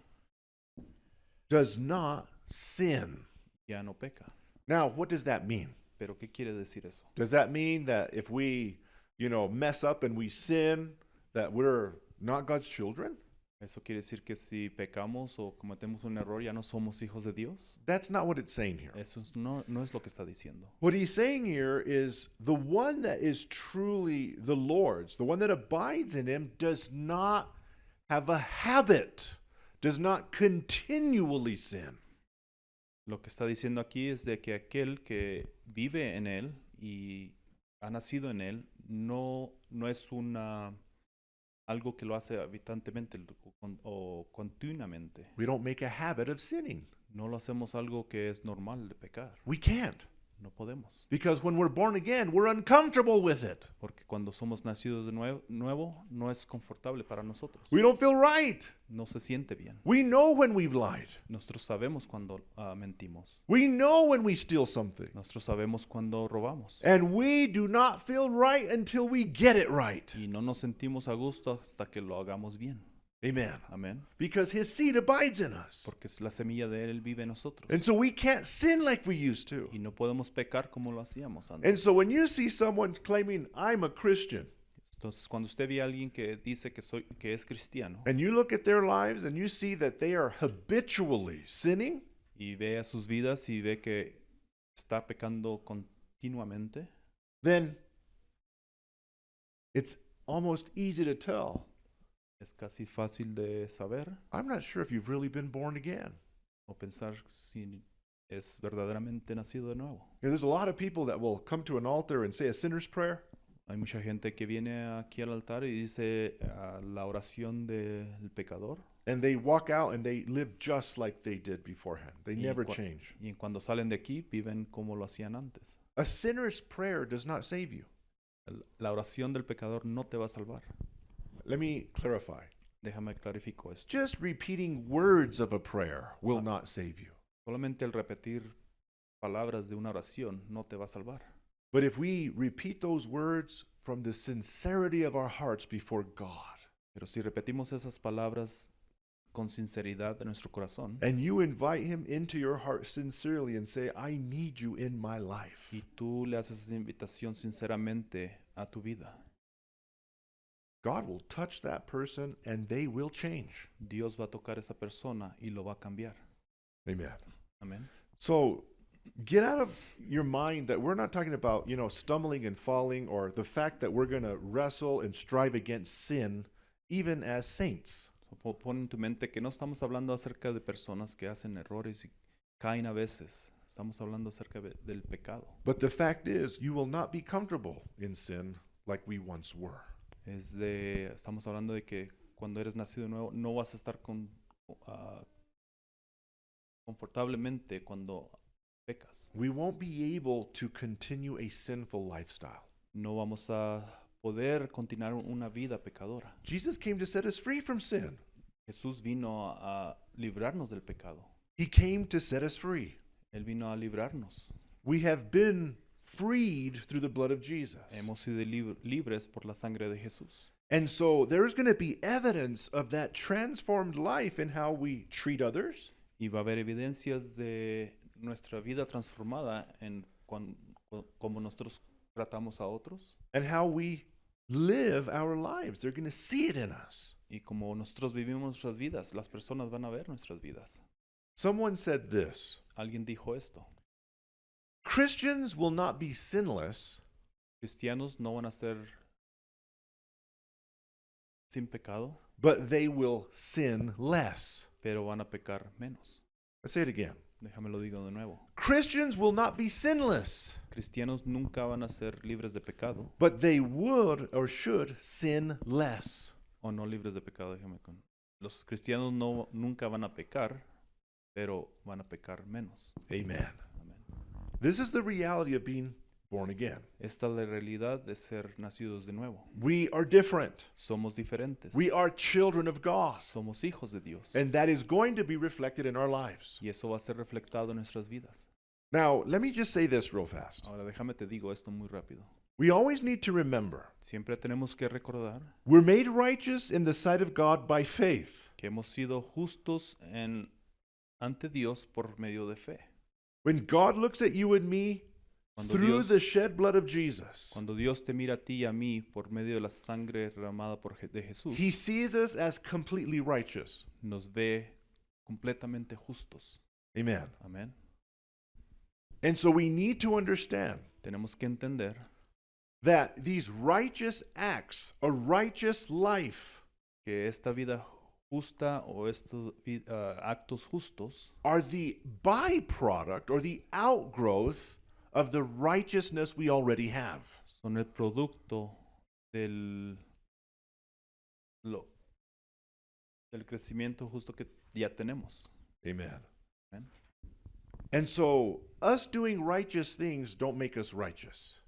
does not sin. ya no peca. Now, what does that mean? Pero ¿qué quiere decir eso? Does that mean that if we, mess up and we sin, that we're not God's children? ¿Eso quiere decir que si pecamos o cometemos un error ya no somos hijos de Dios? That's not what it's saying here. Eso no es lo que está diciendo. What he's saying here is the one that is truly the Lord's, the one that abides in him, does not have a habit, does not continually sin. Lo que está diciendo aquí es de que aquel que vive en él y ha nacido en él no es algo que lo hace habitantemente o continuamente. We don't make a habit of sinning. No lo hacemos algo que es normal de pecar. We can't. No podemos. Because when we're born again, we're uncomfortable with it. Porque cuando somos nacidos de nuevo no es confortable para nosotros. We don't feel right. No se siente bien. We know when we've lied. Nosotros sabemos cuando mentimos. We know when we steal something. Nosotros sabemos cuando robamos. And we do not feel right until we get it right. Y no nos sentimos a gusto hasta que lo hagamos bien. Amen. Amén. Because his seed abides in us. Porque la semilla de Él vive en nosotros. And so we can't sin like we used to. Y no podemos pecar como lo hacíamos And antes. so when you see someone claiming, I'm a Christian, Entonces, cuando usted ve a alguien que dice que es cristiano and you look at their lives and you see that they are habitually sinning, y ve a sus vidas y ve que está pecando continuamente, then it's almost easy to tell. es casi fácil de saber I'm not sure if you've really been born again. o pensar si es verdaderamente nacido de nuevo. You know, there's a lot of people that will come to an altar and say a sinner's prayer, Hay mucha gente que viene aquí al altar y dice la oración del pecador and they walk out and they live just like they did beforehand. They Y never cua- change. y cuando salen de aquí viven como lo hacían antes. A sinner's prayer does not save you. La oración del pecador no te va a salvar. Let me clarify. Déjame clarifico esto. Just repeating words of a prayer will not save you. Solamente el repetir palabras de una oración no te va a salvar. But if we repeat those words from the sincerity of our hearts before God, Pero si repetimos esas palabras con sinceridad de nuestro corazón and you invite him into your heart sincerely and say, I need you in my life, y tú le haces esa invitación sinceramente a tu vida, God will touch that person and they will change. Dios va a tocar a esa persona y lo va a cambiar. Amen. Amén. So get out of your mind that we're not talking about, stumbling and falling or the fact that we're going to wrestle and strive against sin even as saints. Pon en tu mente que no estamos hablando acerca de personas que hacen errores y caen a veces. Estamos hablando acerca del pecado. But the fact is, you will not be comfortable in sin like we once were. Estamos hablando de que cuando eres nacido de nuevo no vas a estar confortablemente cuando pecas. We won't be able to continue a sinful lifestyle. No vamos a poder continuar una vida pecadora. Jesus came to set us free from sin. Jesús vino a librarnos del pecado. He came to set us free. Él vino a librarnos. We have been freed through the blood of Jesus. Hemos sido libres por la sangre de Jesús. And so there's going to be evidence of that transformed life in how we treat others, Y va a haber evidencias de nuestra vida transformada en cómo nosotros tratamos a otros and how we live our lives. They're going to see it in us. y cómo nosotros vivimos nuestras vidas. Las personas van a ver nuestras vidas. Someone said this: Alguien dijo esto. Christians will not be sinless, Cristianos no van a ser sin pecado, but they will sin less. pero van a pecar menos. Let's say it again. Déjame lo digo de nuevo. Christians will not be sinless, Cristianos nunca van a ser libres de pecado but they would or should sin less. o no libres de pecado. Los cristianos nunca van a pecar, pero van a pecar menos. Amen. Amén. This is the reality of being born again. Esta es la realidad de ser nacidos de nuevo. We are different. Somos diferentes. We are children of God. Somos hijos de Dios. And that is going to be reflected in our lives. Y eso va a ser reflectado en nuestras vidas. Now, let me just say this real fast. Ahora déjame te digo esto muy rápido. We always need to remember Siempre tenemos que recordar we're made righteous in the sight of God by faith. que hemos sido justos ante Dios por medio de fe. When God looks at you and me Cuando through Dios, the shed blood of Jesus, cuando Dios te mira a ti y a mí por medio de la sangre derramada de Jesús, He sees us as completely righteous. nos ve completamente justos. Amen. Amén. And so we need to understand Tenemos que entender that these righteous acts, a righteous life, que esta vida justa o estos actos justos are the byproduct or the outgrowth of the righteousness we already have. son el producto del crecimiento justo que ya tenemos. Amen. Amen. And so us doing righteous things don't make us righteous.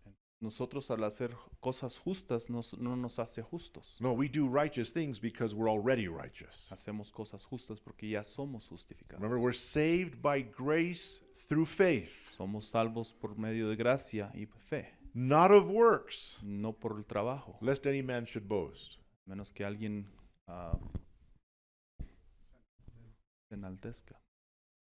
Nosotros al hacer cosas justas no nos hace justos. No, we do righteous things because we're already righteous. Hacemos cosas justas porque ya somos justificados. Remember, we're saved by grace through faith, Somos salvos por medio de gracia y fe, not of works, no por el trabajo, lest any man should boast. menos que alguien se enaltezca.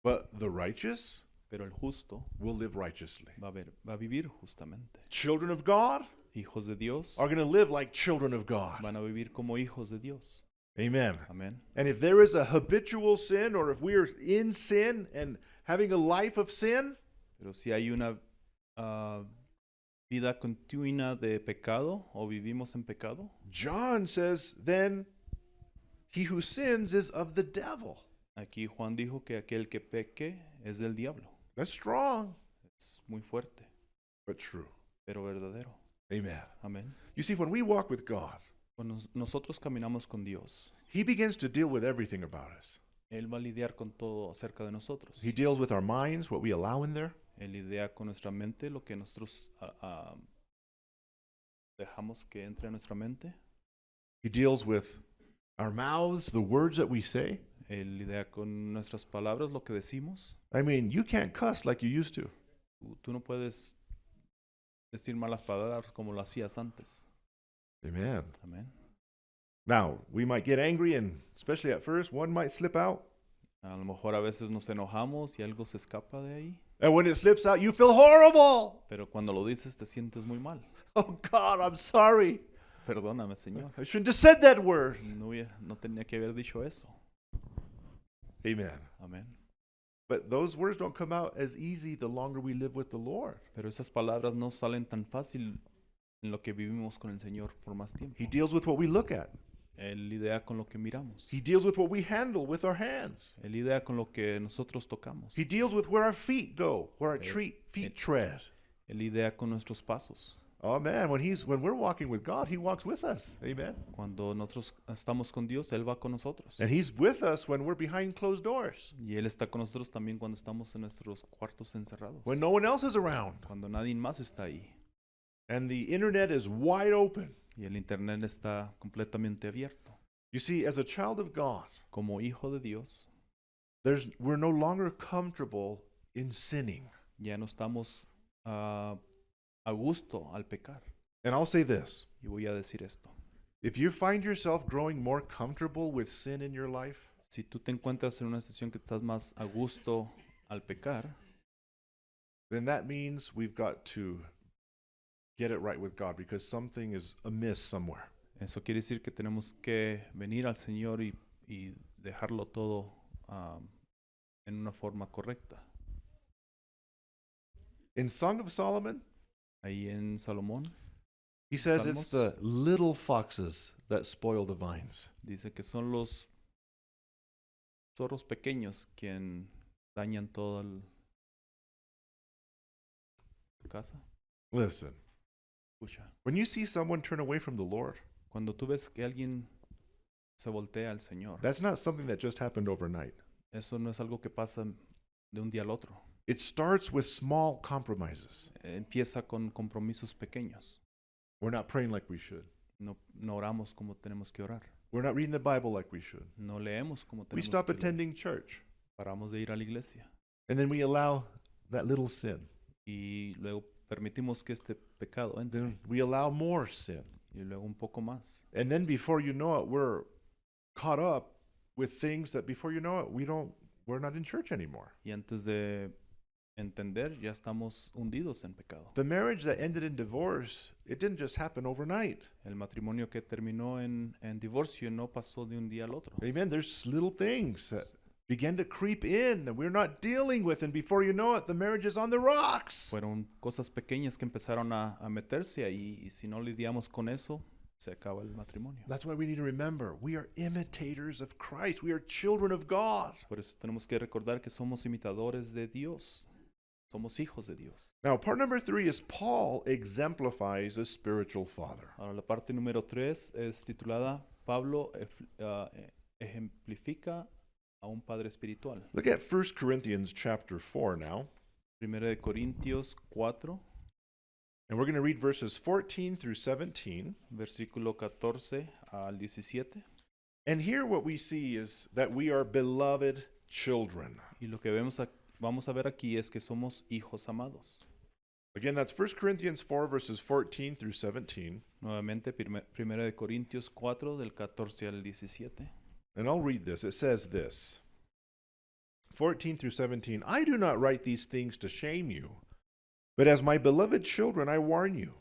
But the righteous Pero el justo will live righteously. va a vivir justamente. Children of God Hijos de Dios are going to live like children of God. van a vivir como hijos de Dios. Amen. Amén. And if there is a habitual sin, or if we are in sin and having a life of sin, Pero si hay una vida continua de pecado o vivimos en pecado, John says, then he who sins is of the devil. aquí Juan dijo que aquel que peque es del diablo. That's strong, Es muy fuerte, but true. pero verdadero. Amen. Amén. You see, when we walk with God, Cuando nosotros caminamos con Dios, he begins to deal with everything about us. Él va a lidiar con todo acerca de nosotros. He deals with our minds, what we allow in there. Él lidia con nuestra mente, lo que nosotros dejamos que entre a nuestra mente. He deals with our mouths, the words that we say. Él lidia con nuestras palabras, lo que decimos. I mean, you can't cuss like you used to. Tú no puedes decir malas palabras como lo hacías antes. Amen. Amén. Now, we might get angry, and especially at first, one might slip out. A lo mejor a veces nos enojamos y algo se escapa de ahí. And when it slips out, you feel horrible. Pero cuando lo dices te sientes muy mal. Oh, God, I'm sorry. Perdóname, Señor. I shouldn't have said that word. No tenía que haber dicho eso. Amen. Amén. But those words don't come out as easy the longer we live with the Lord. Pero esas palabras no salen tan fácil en lo que vivimos con el Señor por más tiempo. He deals with what we look at. Él lidia con lo que miramos. He deals with what we handle with our hands. Él lidia con lo que nosotros tocamos. He deals with where our feet go, where our feet tread. Él lidia con nuestros pasos. Oh man, when we're walking with God, he walks with us. Amen. Cuando nosotros estamos con Dios, Él va con nosotros. And he's with us when we're behind closed doors, Y Él está con nosotros también cuando estamos en nuestros cuartos encerrados. when no one else is around. Cuando nadie más está ahí. And the internet is wide open. Y el internet está completamente abierto. You see, as a child of God, Como hijo de Dios, we're no longer comfortable in sinning. ya no estamos a gusto al pecar. And I'll say this. Y voy a decir esto. If you find yourself growing more comfortable with sin in your life, Si tú te encuentras en una situación que estás más a gusto al pecar, then that means we've got to get it right with God, because something is amiss somewhere. eso quiere decir que tenemos que venir al Señor y dejarlo todo en una forma correcta. In Song of Solomon, Ahí en Salomón he says it's Salmos. the little foxes that spoil the vines. dice que son los zorros pequeños quien dañan toda tu casa. Listen, Escucha, when you see someone turn away from the Lord, cuando tú ves que alguien se voltea al Señor, that's not something that just happened overnight. eso no es algo que pasa de un día al otro. It starts with small compromises. Empieza con compromisos pequeños. We're not praying like we should. No oramos como tenemos que orar. We're not reading the Bible like we should. No leemos como We tenemos stop que leer. attending church. Paramos de ir a la iglesia. And then we allow that little sin. Y luego permitimos que este pecado entre. Then we allow more sin. Y luego un poco más. And then before you know it, we're caught up with things that before you know it, we're not in church anymore. Y antes de entender, ya estamos hundidos en pecado. The marriage that ended in divorce, it didn't just happen overnight. El matrimonio que terminó en divorcio no pasó de un día al otro. Amen. There's little things that begin to creep in that we're not dealing with. And before you know it, the marriage is on the rocks. Fueron cosas pequeñas que empezaron a meterse ahí y si no lidiamos con eso, se acaba el matrimonio. That's why we need to remember we are imitators of Christ. We are children of God. Por eso tenemos que recordar que somos imitadores de Dios. Somos hijos de Dios. Now, part number 3 is Paul exemplifies a spiritual father. Ahora la parte número 3 es titulada Pablo ejemplifica a un padre espiritual. Look at 1 Corinthians chapter 4 now. Primera de Corintios 4, And we're going to read verses 14 through 17. versículo 14 al 17. And here what we see is that we are beloved children. Y lo que vamos a ver aquí es que somos hijos amados. Again, that's 1 Corinthians 4 verses 14 through 17. Nuevamente, Primera de Corintios 4, del 14 al 17. And I'll read this. It says this. 14 through 17. I do not write these things to shame you, but as my beloved children, I warn you.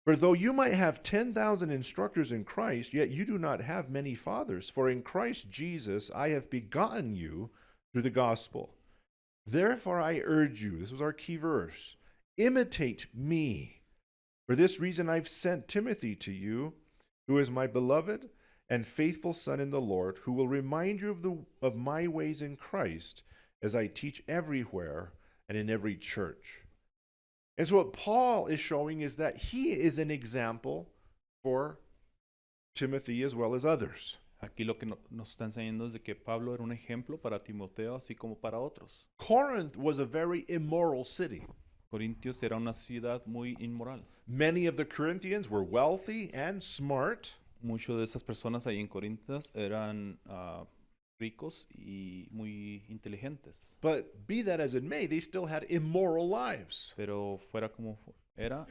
For though you might have 10,000 instructors in Christ, yet you do not have many fathers. For in Christ Jesus I have begotten you through the gospel. Therefore I urge you, this was our key verse, imitate me. For this reason I've sent Timothy to you, who is my beloved and faithful son in the Lord, who will remind you of my ways in Christ, as I teach everywhere and in every church. And so what Paul is showing is that he is an example for Timothy as well as others. Aquí lo que nos está enseñando es de que Pablo era un ejemplo para Timoteo, así como para otros. Corinth was a very immoral city. Corintios era una ciudad muy inmoral. Many of the Corinthians were wealthy and smart, Muchas de esas personas ahí en Corintios eran ricos y muy inteligentes. but be that as it may, they still had immoral lives. Pero fuera como era,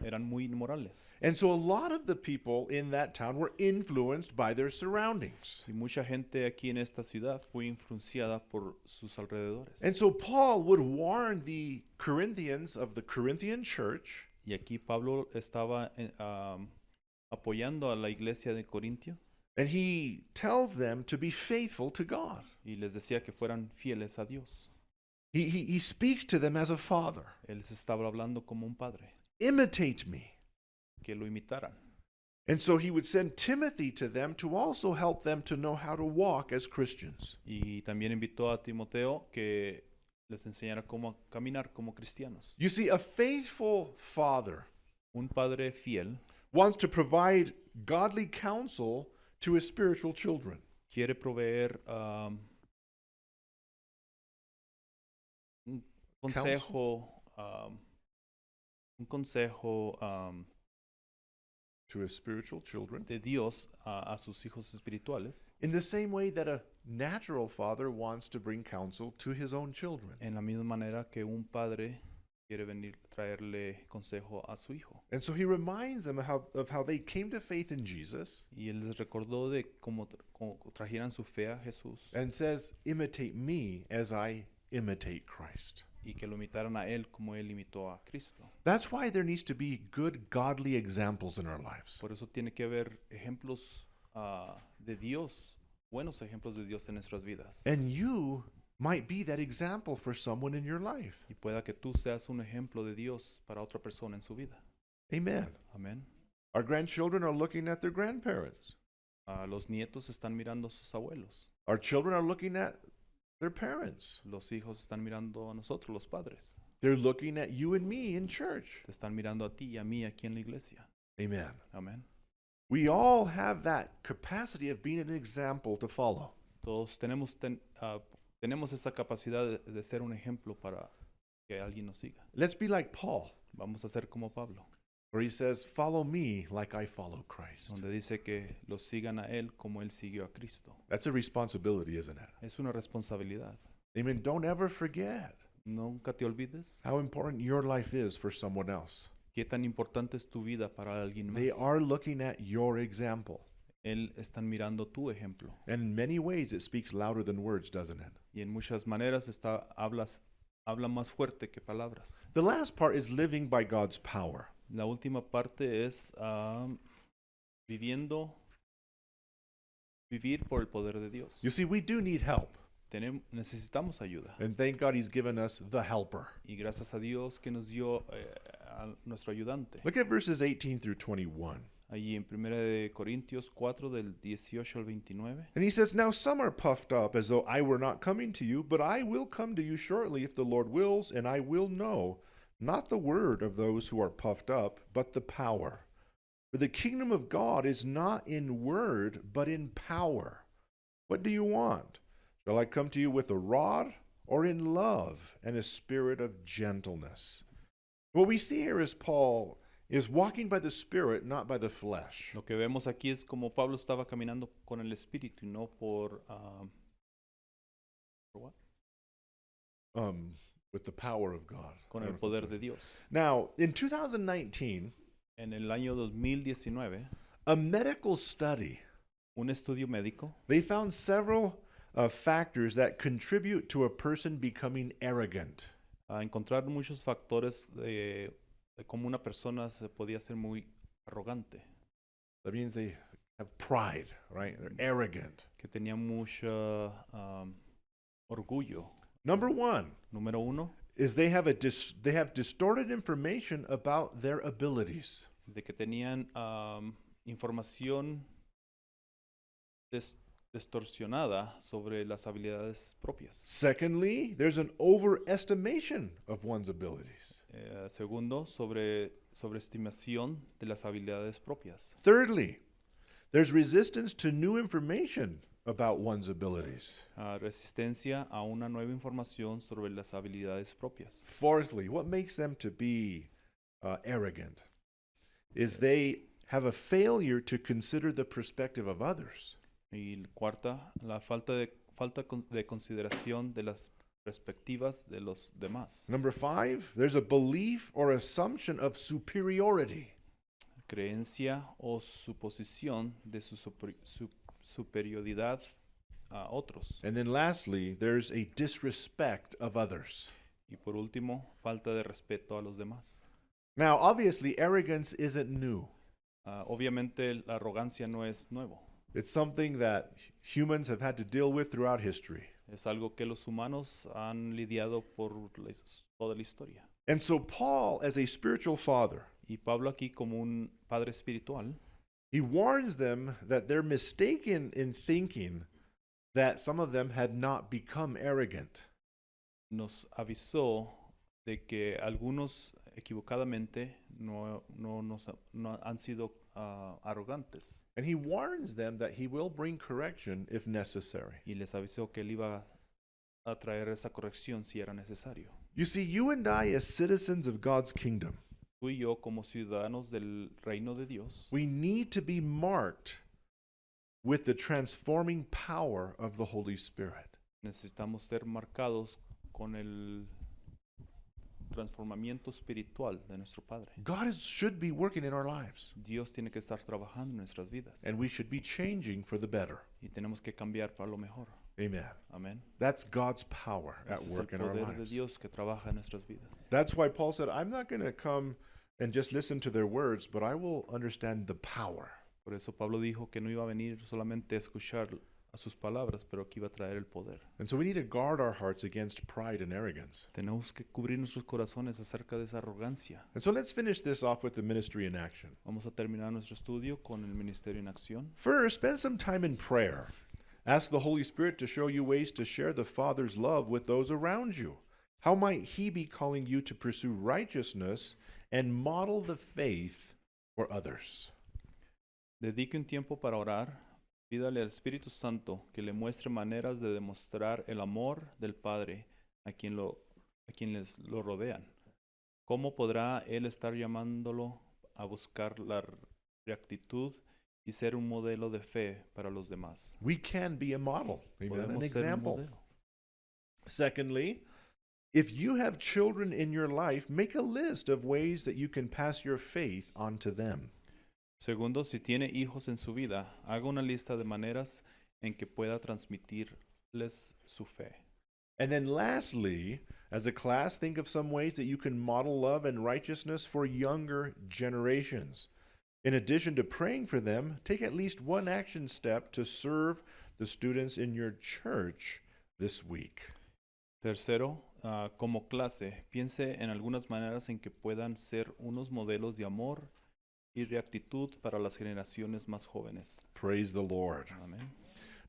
eran muy inmorales. And so a lot of the people in that town were influenced by their surroundings. Y mucha gente aquí en esta ciudad fue influenciada por sus alrededores. And so Paul would warn the Corinthians of the Corinthian church Y aquí Pablo estaba apoyando a la iglesia de Corintio and he tells them to be faithful to God. y les decía que fueran fieles a Dios. He speaks to them as a father. Él les estaba hablando como un padre, Imitate me. que lo imitaran. And so he would send Timothy to them to also help them to know how to walk as Christians. Y también invitó a Timoteo que les enseñara cómo caminar como cristianos. You see, a faithful father Un padre fiel wants to provide godly counsel to his spiritual children. quiere proveer un consejo, To his spiritual children. de Dios a sus hijos espirituales, In the same way that a natural father wants to bring counsel to his own children. en la misma manera que un padre quiere venir a traerle consejo a su hijo. And so he reminds them of how they came to faith in Jesus Y él les recordó de cómo trajeran su fe a Jesús and says, imitate me as I imitate Christ. y que lo imitaran a él como él imitó a Cristo. That's why there needs to be good, godly examples in our lives. Por eso tiene que haber ejemplos de Dios, buenos ejemplos de Dios en nuestras vidas. And you might be that example for someone in your life. Y pueda que tú seas un ejemplo de Dios para otra persona en su vida. Amen. Amén. Our grandchildren are looking at their grandparents. Los nietos están mirando a sus abuelos. Our children are looking at their parents. Los hijos están mirando a nosotros, los padres. They're looking at you and me in church. Te están mirando a ti y a mí aquí en la iglesia. Amen. Amén. We all have that capacity of being an example to follow. Todos tenemos esa capacidad de ser un ejemplo para que alguien nos siga. Let's be like Paul, Vamos a ser como Pablo, where he says, follow me like I follow Christ. donde dice que lo sigan a él como él siguió a Cristo. That's a responsibility, isn't it? Es una responsabilidad. Amen. Don't ever forget Nunca te olvides how important your life is for someone else. qué tan importante es tu vida para alguien más. They are looking at your example. Él están mirando tu ejemplo. And in many ways, it speaks louder than words, doesn't it? Y en muchas maneras habla más fuerte que palabras. The last part is living by God's power. La última parte es vivir por el poder de Dios. You see, we do need help. Necesitamos ayuda. And thank God he's given us the helper. Y gracias a Dios que nos dio a nuestro ayudante. Look at verses 18 through 21. Allí en 1 de Corintios 4 del 18 al 29. And he says, now some are puffed up as though I were not coming to you, but I will come to you shortly if the Lord wills, and I will know, not the word of those who are puffed up, but the power. For the kingdom of God is not in word, but in power. What do you want? Shall I come to you with a rod, or in love and a spirit of gentleness? What we see here is Paul is walking by the Spirit, not by the flesh. Lo que vemos aquí es como Pablo estaba caminando con el Espíritu y no por what? With the power of God. Con I el don't know if poder that's de right. Dios. Now, in 2019, En el año 2019, a medical study, un estudio médico they found several factors that contribute to a person becoming arrogant. A encontrar muchos factores de cómo una persona se podía ser muy arrogante, That means they have pride, right? They're arrogant. que tenía mucho orgullo. Number one Número uno, is they have distorted information about their abilities. de que tenían información distorsionada sobre las habilidades propias. Secondly, there's an overestimation of one's abilities. Segundo, sobreestimación de las habilidades propias. Thirdly, there's resistance to new information about one's abilities. Resistencia a una nueva información sobre las habilidades propias. Fourthly, what makes them to be arrogant is they have a failure to consider the perspective of others. Y cuarta, la falta de consideración de las perspectivas de los demás. Number five, there's a belief or assumption of superiority. Creencia o suposición de su superioridad a otros. And then lastly, there's a disrespect of others. Y por último, falta de respeto a los demás. Now, obviously, arrogance isn't new. Obviamente la arrogancia no es nuevo. It's something that humans have had to deal with throughout history. Es algo que los humanos han lidiado por toda la historia. And so Paul, as a spiritual father, Y Pablo aquí como un padre espiritual, he warns them that they're mistaken in thinking that some of them had not become arrogant. nos avisó de que algunos equivocadamente no han sido arrogantes. And he warns them that he will bring correction if necessary. Y les avisó que él iba a traer esa corrección si era necesario. You see, you and I, as citizens of God's kingdom, Tú y yo, como ciudadanos del reino de Dios, we need to be marked with the transforming power of the Holy Spirit. necesitamos ser marcados con el transformamiento espiritual de nuestro Padre. God should be working in our lives, Dios tiene que estar trabajando en nuestras vidas and we should be changing for the better. y tenemos que cambiar para lo mejor. Amen. Amén. That's God's power at Ese es el work in our poder de lives. Dios que trabaja en nuestras vidas. That's why Paul said, I'm not going to come and just listen to their words, but I will understand the power. Por eso Pablo dijo que no iba a venir solamente a escuchar a sus palabras, pero que iba a traer el poder. And so we need to guard our hearts against pride and arrogance. Tenemos que cubrir nuestros corazones acerca de esa arrogancia. And so let's finish this off with the ministry in action. Vamos a terminar nuestro estudio con el ministerio en acción. First, spend some time in prayer. Ask the Holy Spirit to show you ways to share the Father's love with those around you. How might He be calling you to pursue righteousness and model the faith for others? Dedique un tiempo para orar. Pídale al Espíritu Santo que le muestre maneras de demostrar el amor del Padre a quienes lo rodean. ¿Cómo podrá Él estar llamándolo a buscar la rectitud y ser un modelo de fe para los demás? We can be a model, amen, an Podemos ser un example. modelo. Secondly, if you have children in your life, make a list of ways that you can pass your faith on to them. Segundo, si tiene hijos en su vida, haga una lista de maneras en que pueda transmitirles su fe. And then lastly, as a class, think of some ways that you can model love and righteousness for younger generations. In addition to praying for them, take at least one action step to serve the students in your church this week. Tercero, como clase, piense en algunas maneras en que puedan ser unos modelos de amor y rectitud para las generaciones más jóvenes. Praise the Lord. Amén.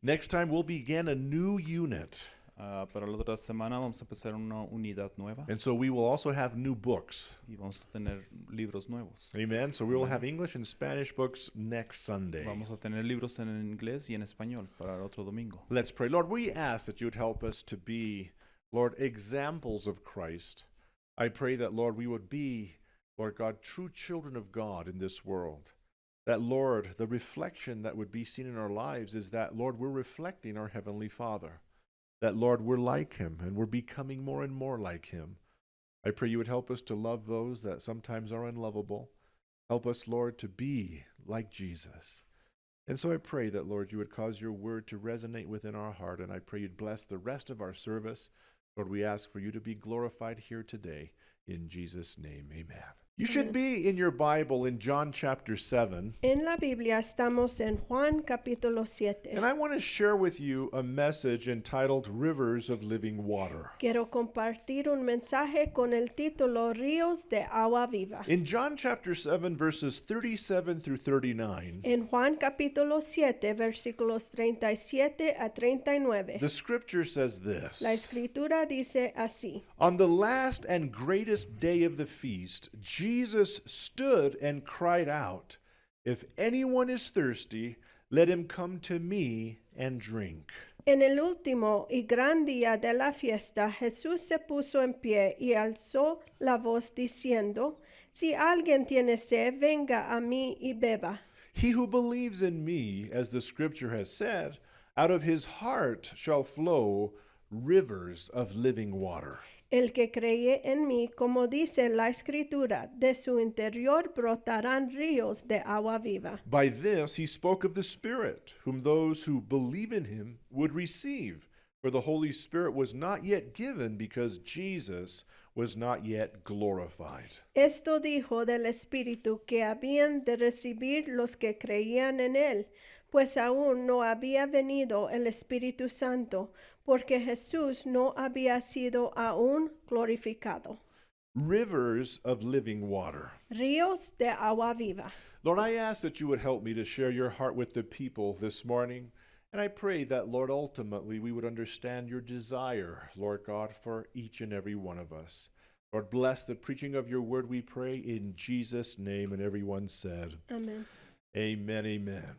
Next time, we'll begin a new unit. Para la otra semana vamos a empezar una unidad nueva And so we will also have new books. y vamos a tener libros nuevos. Amen. So we will have English and Spanish books next Sunday. Vamos a tener libros en inglés y en español para el otro domingo. Let's pray. Lord, we ask that you'd help us to be, Lord, examples of Christ. I pray that, Lord, we would be, Lord God, true children of God in this world. That, Lord, the reflection that would be seen in our lives is that, Lord, we're reflecting our Heavenly Father. That, Lord, we're like Him and we're becoming more and more like Him. I pray you would help us to love those that sometimes are unlovable. Help us, Lord, to be like Jesus. And so I pray that, Lord, you would cause your word to resonate within our heart, and I pray you'd bless the rest of our service. Lord, we ask for you to be glorified here today. In Jesus' name, amen. You should be in your Bible in John chapter 7. En la Biblia estamos en Juan capítulo 7. And I want to share with you a message entitled Rivers of Living Water. Quiero compartir un mensaje con el título Ríos de Agua Viva. In John chapter 7, verses 37 through 39, En Juan capítulo 7, versículos 37 a 39, the scripture says this: la escritura dice así. On the last and greatest day of the feast, Jesus stood and cried out, "If anyone is thirsty, let him come to me and drink." En el último y gran día de la fiesta, Jesús se puso en pie y alzó la voz diciendo, Si alguien tiene sed, venga a mí y beba. He who believes in me, as the scripture has said, out of his heart shall flow rivers of living water. El que cree en mí, como dice la escritura, de su interior brotarán ríos de agua viva. By this he spoke of the Spirit, whom those who believe in him would receive. For the Holy Spirit was not yet given, because Jesus was not yet glorified. Esto dijo del Espíritu que habían de recibir los que creían en él, pues aún no había venido el Espíritu Santo, porque Jesús no había sido aún glorificado. Rivers of living water. Ríos de agua viva. Lord, I ask that you would help me to share your heart with the people this morning. And I pray that, Lord, ultimately we would understand your desire, Lord God, for each and every one of us. Lord, bless the preaching of your word, we pray, in Jesus' name. And everyone said, Amén. Amen, amen.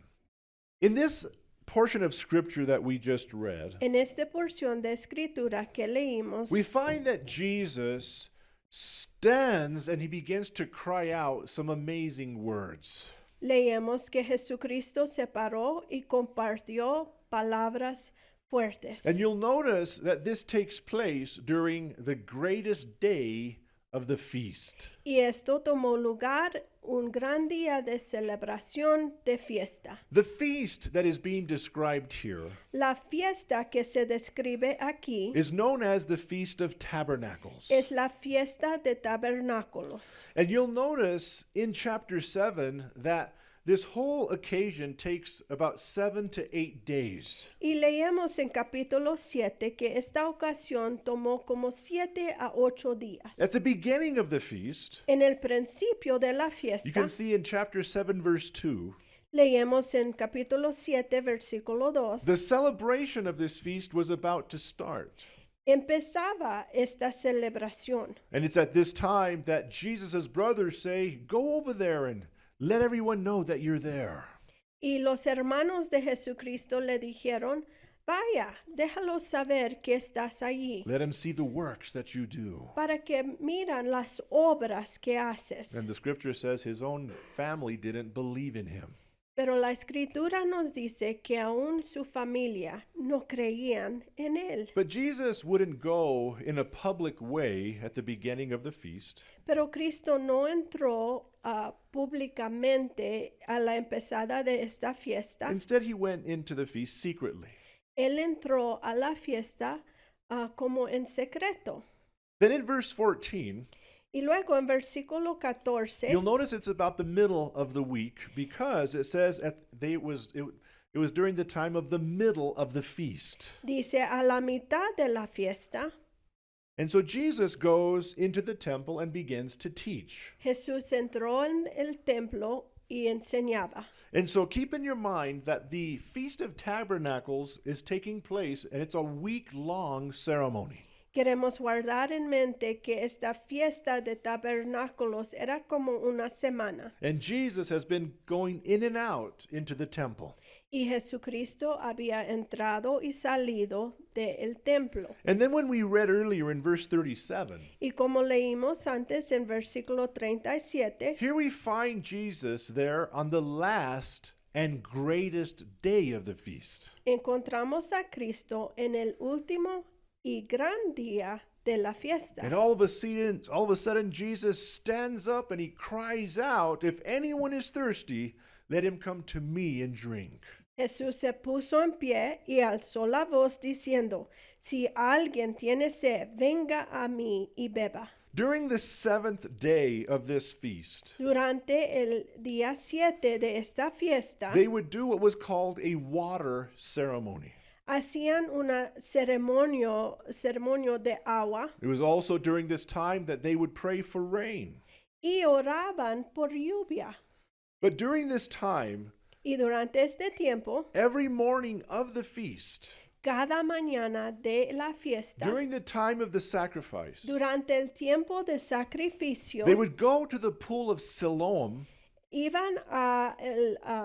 In this portion of scripture that we just read, En esta porción de escritura que leímos, we find that Jesus stands and he begins to cry out some amazing words. leemos que Jesucristo se paró y compartió palabras fuertes. And you'll notice that this takes place during the greatest day of the feast. Y esto tomó lugar un gran día de celebración de fiesta. The feast that is being described here La fiesta que se describe aquí is known as the Feast of Tabernacles. es la fiesta de tabernáculos. And you'll notice in chapter 7 that this whole occasion takes about 7 to 8 days. Y leemos en capítulo 7 que esta ocasión tomó como 7 a 8 días. At the beginning of the feast, En el principio de la you fiesta, can see in chapter 7, verse 2, leemos en capítulo 7, versículo 2, the celebration of this feast was about to start. empezaba esta celebración. And it's at this time that Jesus' brothers say, "Go over there and let everyone know that you're there." Y los hermanos de Jesucristo le dijeron, vaya, déjalo saber que estás allí, Let them see the works that you do. para que miran las obras que haces. And the scripture says his own family didn't believe in him. Pero la escritura nos dice que aún su familia no creían en él. But Jesus wouldn't go in a public way at the beginning of the feast. Pero Cristo no entró públicamente a la empezada de esta fiesta. Instead, he went into the feast secretly. Él entró a la fiesta como en secreto. Then in verse 14, Y luego en versículo 14, you'll notice it's about the middle of the week, because it says it was during the time of the middle of the feast. dice a la mitad de la fiesta, And so Jesus goes into the temple and begins to teach. Jesús entró en el templo y enseñaba. And so keep in your mind that the Feast of Tabernacles is taking place, and it's a week-long ceremony. Queremos guardar en mente que esta fiesta de tabernáculos era como una semana. And Jesus has been going in and out into the temple. Y Jesucristo había entrado y salido del templo. And then when we read earlier in verse 37, Y como leímos antes en versículo 37, here we find Jesus there on the last and greatest day of the feast. encontramos a Cristo en el último y gran día de la fiesta. And all of a sudden, Jesus stands up and he cries out, "If anyone is thirsty, Let him come to me and drink. Jesús se puso en pie y alzó la voz diciendo, si alguien tiene sed, venga a mí y beba. During the 7th day of this feast, Durante el día 7 de esta fiesta, they would do what was called a water ceremony. hacían una ceremonio de agua It was also during this time that they would pray for rain. y oraban por lluvia. But during this time, Y durante este tiempo, every morning of the feast, cada mañana de la fiesta, during the time of the sacrifice, durante el tiempo de sacrificio, they would go to the pool of Siloam, iban a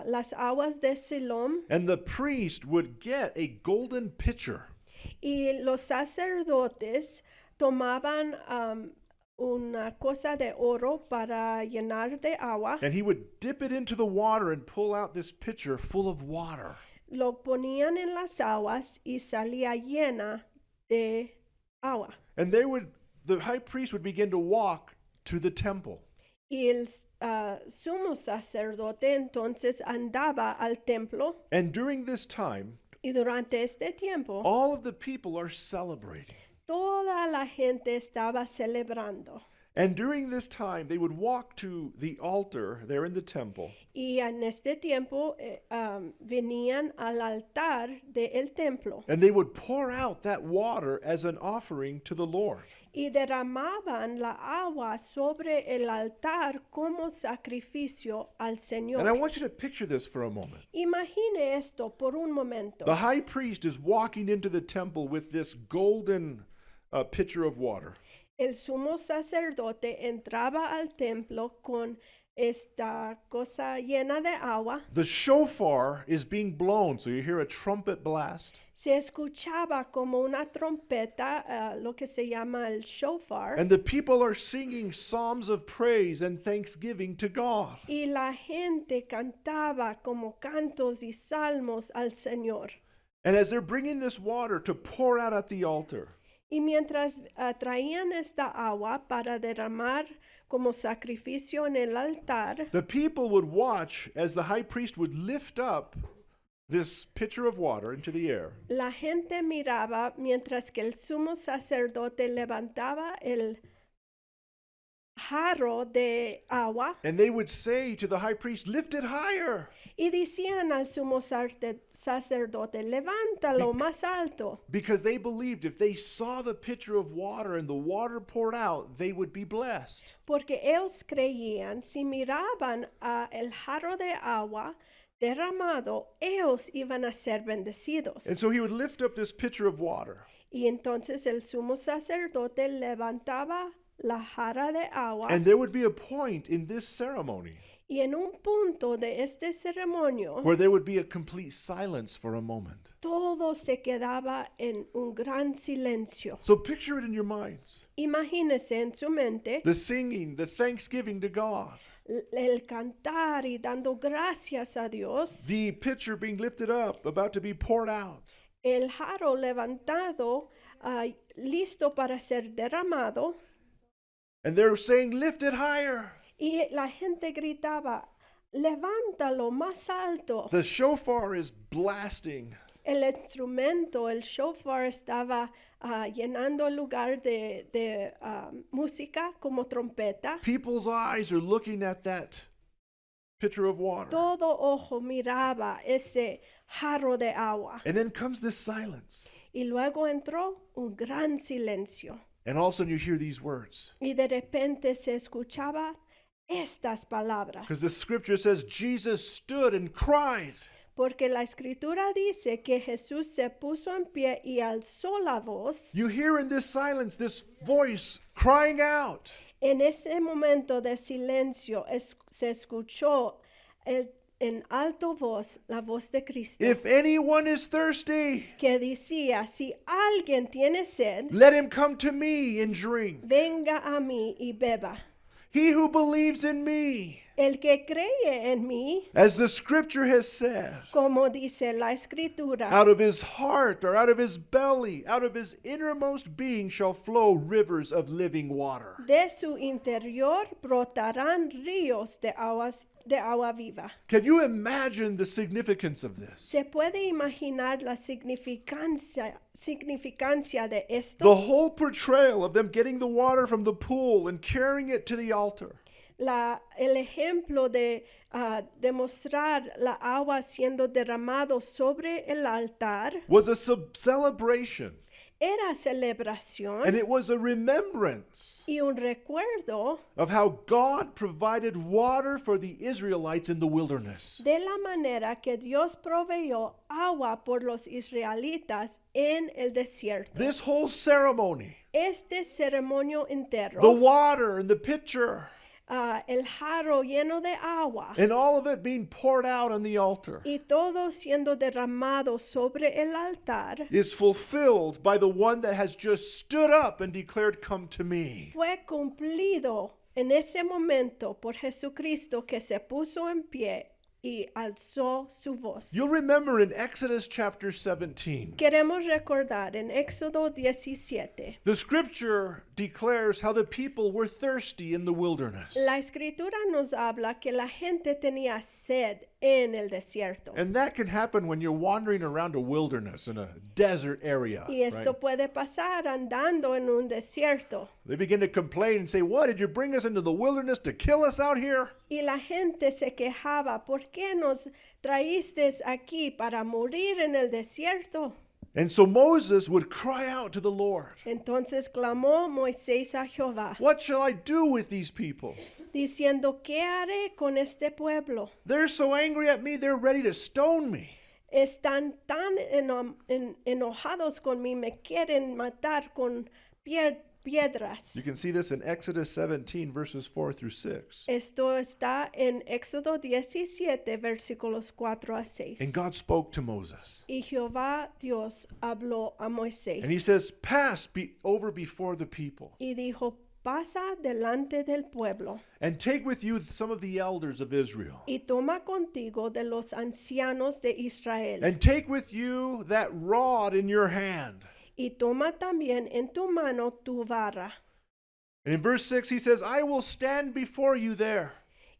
las aguas de Siloam and the priest would get a golden pitcher. y los sacerdotes tomaban una cosa de oro para llenar de agua, And he would dip it into the water and pull out this pitcher full of water. lo ponían en las aguas y salía llena de agua. And the high priest would begin to walk to the temple. Y el sumo sacerdote entonces andaba al templo And during this time, y durante este tiempo all of the people are celebrating. toda la gente estaba celebrando. And during this time, they would walk to the altar there in the temple. Y en este tiempo venían al altar del templo And they would pour out that water as an offering to the Lord. y derramaban la agua sobre el altar como sacrificio al And I Señor. want you to picture this for a moment. Imagine esto por un momento. The high priest is walking into the temple with this golden pitcher of water. El sumo sacerdote entraba al templo con esta cosa llena de agua. The shofar is being blown, so you hear a trumpet blast. Se escuchaba como una trompeta, lo que se llama el shofar. And the people are singing psalms of praise and thanksgiving to God. Y la gente cantaba como cantos y salmos al Señor. And as they're bringing this water to pour out at the altar, Y mientras traían esta agua para derramar como sacrificio en el altar, the people would watch as the high priest would lift up this pitcher of water into the air. la gente miraba mientras que el sumo sacerdote levantaba el jarro de agua And they would say to the high priest, "Lift it higher." y decían al sumo sacerdote, levántalo más alto, Because they believed if they saw the pitcher of water and the water poured out, they would be blessed. porque ellos creían si miraban a el jarro de agua derramado, ellos iban a ser bendecidos. And so he would lift up this pitcher of water. Y entonces el sumo sacerdote levantaba la jarra de agua And there would be a point in this ceremony y en un punto de este ceremonio where there would be a complete silence for a moment. todo se quedaba en un gran silencio. So picture it in your minds. Imagínese en su mente The singing, the thanksgiving to God, el cantar y dando gracias a Dios, the pitcher being lifted up, about to be poured out. el jarro levantado, listo para ser derramado, And they're saying, "Lift it higher." y la gente gritaba, levántalo más alto. The shofar is blasting. El instrumento, el shofar, estaba llenando el lugar de música como trompeta. People's eyes are looking at that pitcher of water. Todo ojo miraba ese jarro de agua. And then comes this silence. Y luego entró un gran silencio. And all of a sudden you hear these words. Y de repente se escuchaba estas palabras. Because the scripture says Jesus stood and cried. Porque la escritura dice que Jesús se puso en pie y alzó la voz. You hear in this silence this voice crying out. En ese momento de silencio se escuchó en alto voz la voz de Cristo If anyone is thirsty, que decía, si alguien tiene sed, let him come to me and drink. venga a mí y beba. He who believes in me, El que cree en mí, As the scripture has said, como dice la escritura, out of his heart or out of his belly, out of his innermost being shall flow rivers of living water. de su interior brotarán ríos de agua viva. Can you imagine the significance of this? ¿Se puede imaginar la significancia de The esto? whole portrayal of them getting the water from the pool and carrying it to the altar El ejemplo de demostrar la agua siendo derramado sobre el altar was a celebration, era celebración and it was a remembrance y un recuerdo of how God provided water for the Israelites in the wilderness. de la manera que Dios proveyó agua por los israelitas en el desierto. This whole ceremony, Este ceremonio entero, the water and the pitcher, el jarro lleno de agua and all of it being poured out on the altar, y todo siendo derramado sobre el altar, is fulfilled by the one that has just stood up and declared, "Come to me." fue cumplido en ese momento por Jesucristo que se puso en pie y alzó su voz. You'll remember in Exodus chapter 17, Queremos recordar en Éxodo 17, the scripture declares how the people were thirsty in the wilderness. la escritura nos habla que la gente tenía sed en el desierto. And that can happen when you're wandering around a wilderness in a desert area. Y esto Right? puede pasar andando en un desierto. They begin to complain and say, "What, did you bring us into the wilderness to kill us out here?" Y la gente se quejaba, ¿por qué nos traíste aquí para morir en el desierto? And so Moses would cry out to the Lord, Entonces clamó Moisés a Jehová, "What shall I do with these people? diciendo, ¿qué haré con este pueblo? They're so angry at me, they're ready to stone me." Están tan enojados con mí, me quieren matar con piedras. You can see this in Exodus 17, verses 4 through 6. Esto está en Éxodo 17, versículos 4 a 6. And God spoke to Moses. Y Jehová Dios habló a Moisés And he says, "Pass over before the people, y dijo, pasa delante del pueblo and take with you some of the elders of Israel. y toma contigo de los ancianos de Israel And take with you that rod in your hand." y toma también en tu mano tu vara. And in verse 6, he says, "I will stand before you there.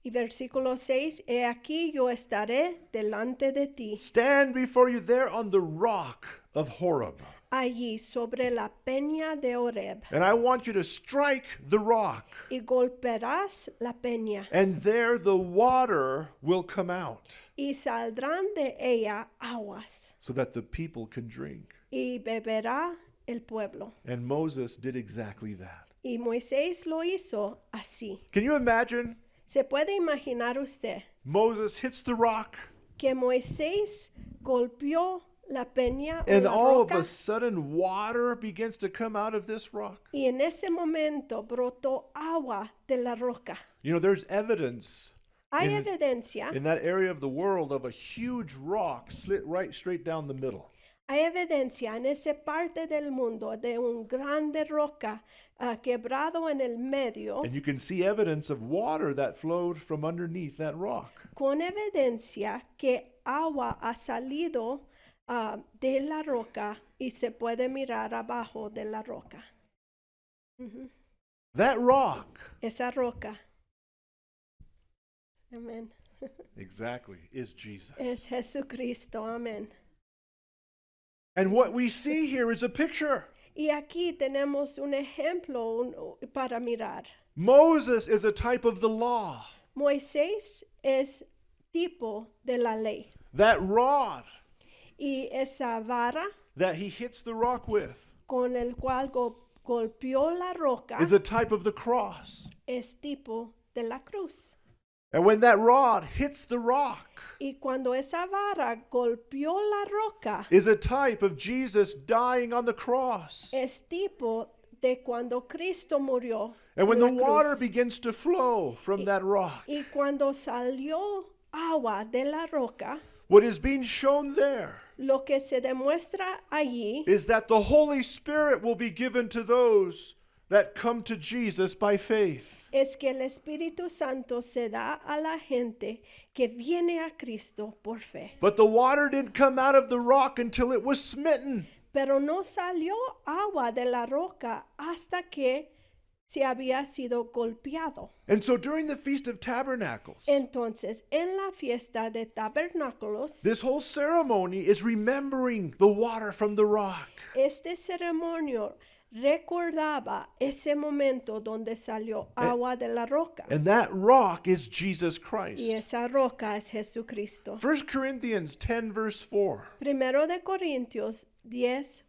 Y versículo 6, he aquí yo estaré delante de ti, Stand before you there on the rock of Horeb. allí sobre la peña de Horeb, And I want you to strike the rock, y golpearás la peña, and there the water will come out, y saldrán de ella aguas, so that the people can drink." y beberá el pueblo. And Moses did exactly that. Y Moisés lo hizo así. Can you imagine? ¿Se puede imaginar usted Moses hits the rock, que Moisés golpeó la peña o and la all of roca a sudden water begins to come out of this rock? y en ese momento brotó agua de la roca? You know, there's evidence Hay in- evidencia, in that area of the world of a huge rock slit right straight down the middle. hay evidencia en esa parte del mundo de un grande roca quebrado en el medio, And you can see evidence of water that flowed from underneath that rock. con evidencia que agua ha salido de la roca y se puede mirar abajo de la roca. Ujú. That rock, Esa roca. Amén. exactly, is Jesus. Es Jesucristo. Amén. And what we see here is a picture. Y aquí tenemos un ejemplo para mirar. Moses is a type of the law. Moisés es tipo de la ley. That rod Y esa vara that he hits the rock with con el cual golpeó la roca is a type of the cross. es tipo de la cruz. And when that rod hits the rock Y cuando esa vara golpeó la roca is a type of Jesus dying on the cross. es tipo de cuando Cristo murió. And when en the la water cruz. begins to flow from that rock, Y cuando salió agua de la roca, what is being shown there lo que se demuestra allí is that the Holy Spirit will be given to those that come to Jesus by faith. es que el Espíritu Santo se da a la gente que viene a Cristo por fe. But the water didn't come out of the rock until it was smitten. Pero no salió agua de la roca hasta que se había sido golpeado. And so during the Feast of Tabernacles, Entonces, en la fiesta de tabernáculos, this whole ceremony is remembering the water from the rock. este ceremonio recordaba ese momento donde salió agua de la roca. And that rock is Jesus Y Christ. esa roca es Jesucristo. 1 Corinthians 10 verse 4. Primero de Corintios 10:4.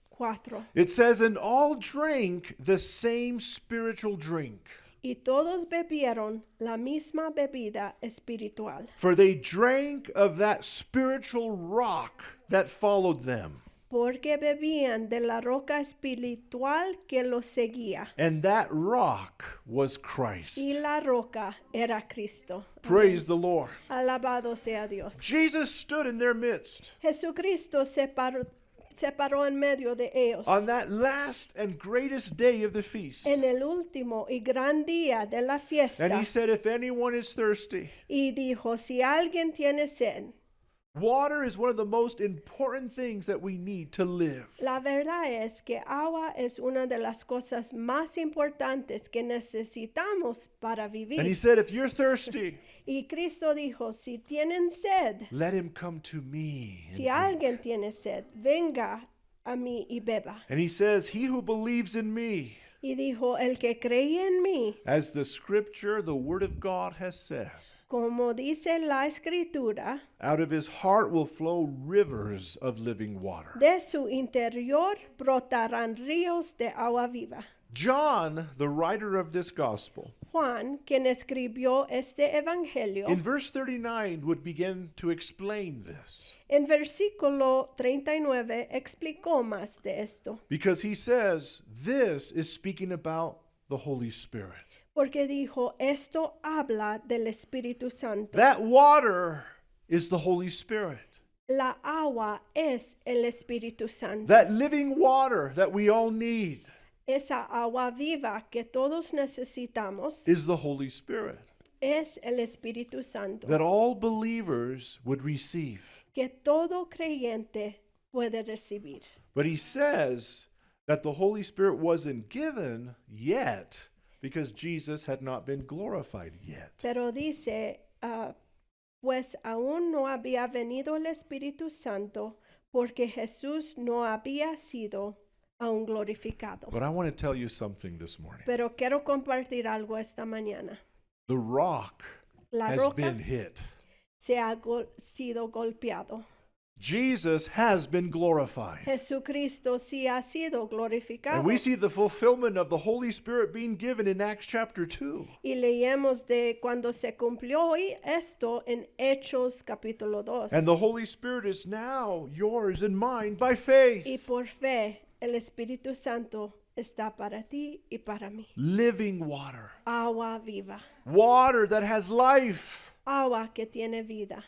It says, and all drank the same spiritual drink. Y todos bebieron la misma bebida espiritual, For they drank of that spiritual rock that followed them. porque bebían de la roca espiritual que los seguía. And that rock was Christ. Y la roca era Cristo. Praise the Lord. Alabado sea Dios. Jesus stood in their midst Jesucristo se paró en medio de ellos. on that last and greatest day of the feast. En el último y gran día de la fiesta. And he said, if anyone is thirsty, Y dijo, si alguien tiene sed, water is one of the most important things that we need to live. la verdad es que agua es una de las cosas más importantes que necesitamos para And he vivir. said, if you're thirsty, Y Cristo dijo, si tienen sed, let him come to me. and si drink." alguien tiene sed, venga a mí y beba. And he says, he who believes in me, Y dijo, el que cree en mí, as the scripture, the word of God has said, como dice la escritura, out of his heart will flow rivers of living water. de su interior brotarán ríos de agua viva. John, the writer of this gospel, Juan, quien escribió este evangelio, in verse 39 would begin to explain this. en versículo 39 explicó más de esto, Because he says this is speaking about the Holy Spirit. porque dijo, esto habla del Espíritu Santo. That water is the Holy Spirit. La agua es el Espíritu Santo. That living water that we all need Esa agua viva que todos necesitamos is the Holy Spirit. es el Espíritu Santo, That all believers would receive. que todo creyente puede recibir. But he says that the Holy Spirit wasn't given yet because Jesus had not been glorified yet. Pero dice, pues aún no había venido el Espíritu Santo porque Jesús no había sido aún glorificado. But I want to tell you something this morning. Pero quiero compartir algo esta mañana. The rock La has roca been hit. se ha sido golpeado. Jesus has been glorified. Jesucristo sí ha sido glorificado. And we see the fulfillment of the Holy Spirit being given in Acts chapter 2. Y leemos de cuando se cumplió esto en Hechos capítulo 2. And the Holy Spirit is now yours and mine by Y faith. por fe el Espíritu Santo está para ti y para mí. Living water. Agua viva. Water that has life. Agua que tiene vida.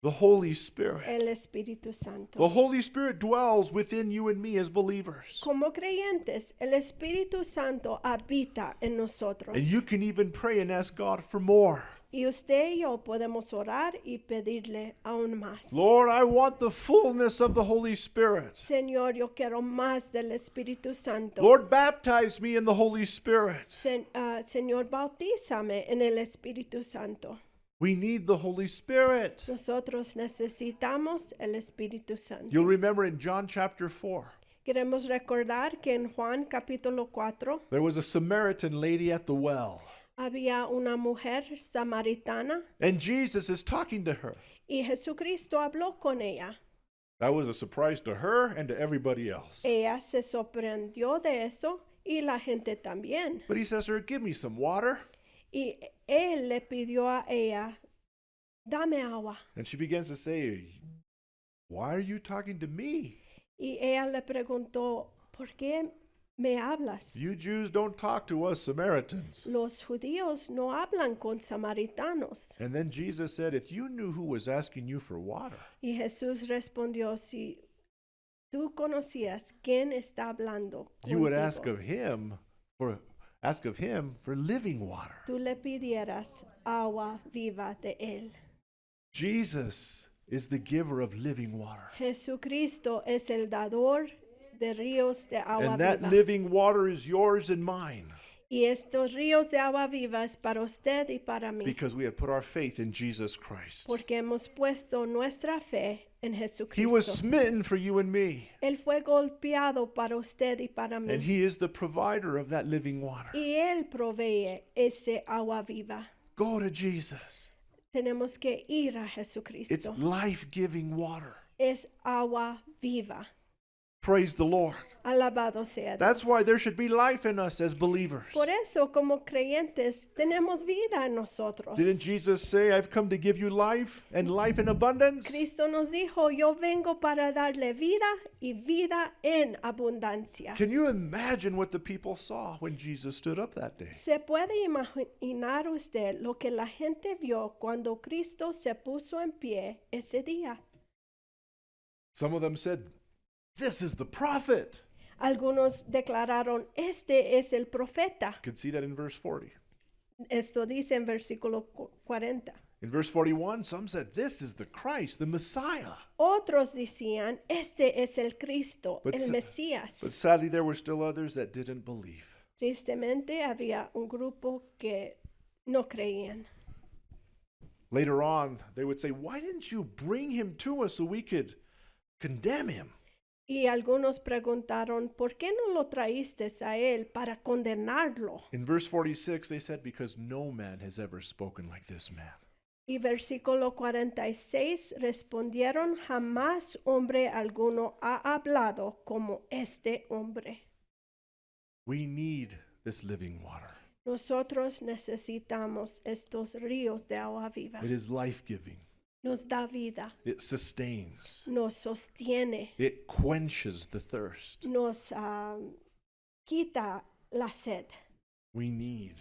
The Holy Spirit. El Espíritu Santo. The Holy Spirit dwells within you and me as believers. Como creyentes, el Espíritu Santo habita en nosotros. And you can even pray and ask God for more. Y usted y yo podemos orar y pedirle aún más. Lord, I want the fullness of the Holy Spirit. Señor, yo quiero más del Espíritu Santo. Lord, baptize me in the Holy Spirit. Señor, bautízame en el Espíritu Santo. We need the Holy Spirit. Nosotros necesitamos el Espíritu Santo. You'll remember in John chapter 4, Queremos recordar que en Juan capítulo 4 there was a Samaritan lady at the well. había una mujer samaritana And Jesus is talking to her. y Jesucristo habló con ella. That was a surprise to her and to everybody else. Ella se sorprendió de eso y la gente también. But he says to her, give me some water. Y él le pidió a ella, dame agua. And she begins to say, why are you talking to me? Y ella le preguntó, ¿por qué me hablas? You Jews don't talk to us Samaritans. Los judíos no hablan con samaritanos. And then Jesus said, if you knew who was asking you for water, Y Jesús respondió, si tú conocías quién está hablando you would contigo, ask of him for Ask of him for living water. tú le pidieras agua viva de él. Jesus is the giver of living water. Jesucristo es el dador de ríos de agua And that viva. living water is yours and mine Y estos ríos de agua viva es para usted y para mí, because we have put our faith in Jesus Christ. porque hemos puesto nuestra fe en He was Jesucristo. smitten for you and me, Él fue golpeado para usted y para and mí. he is the provider of that living water. Y Él provee ese agua viva. Go to Jesus. Tenemos que ir a It's Jesucristo. life-giving water. Es agua viva. Praise the Lord. Alabado sea That's Dios. why there should be life in us as believers. Por eso, como creyentes, tenemos vida en nosotros. Didn't Jesus say, I've come to give you life and life in abundance? Cristo nos dijo, yo vengo para darle vida y vida en abundancia. Can you imagine what the people saw when Jesus stood up that day? ¿Se puede imaginar usted lo que la gente vio cuando Cristo se puso en pie ese día? Some of them said, this is the prophet. Algunos declararon, este es el profeta. You can see that in verse 40. Esto dice en versículo 40. In verse 41, some said, this is the Christ, the Messiah. Otros decían, este es el Cristo, But el sa- Mesías. But sadly, there were still others that didn't believe. Tristemente había un grupo que no creían. Later on, they would say, why didn't you bring him to us so we could condemn him? Y algunos preguntaron, ¿por qué no lo traíste a él para condenarlo? In verse 46, they said, because no man has ever spoken like this man. Y versículo 46 respondieron, jamás hombre alguno ha hablado como este hombre. We need this living water. Nosotros necesitamos estos ríos de agua viva. It is life-giving. Nos da vida, It sustains. nos sostiene, It quenches the thirst. nos quita la sed. We need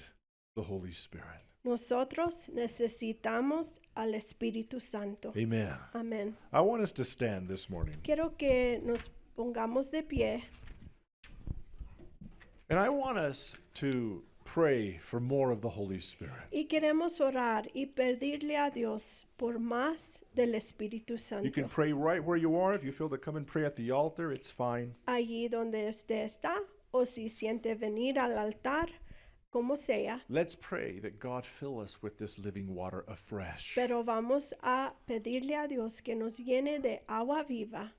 the Holy Spirit. Nosotros necesitamos al Espíritu Santo. Amen. Amén. I want us to stand this morning. Quiero que nos pongamos de pie And I want us to pray for more of the Holy Spirit. y queremos orar y pedirle a Dios por más del Espíritu You can Santo. pray right where you are. If you feel to come and pray at the altar, it's fine. Allí donde usted está o si siente venir al altar, como sea. Let's pray that God fill us with this living water afresh. Pero vamos a pedirle a Dios que nos llene de agua viva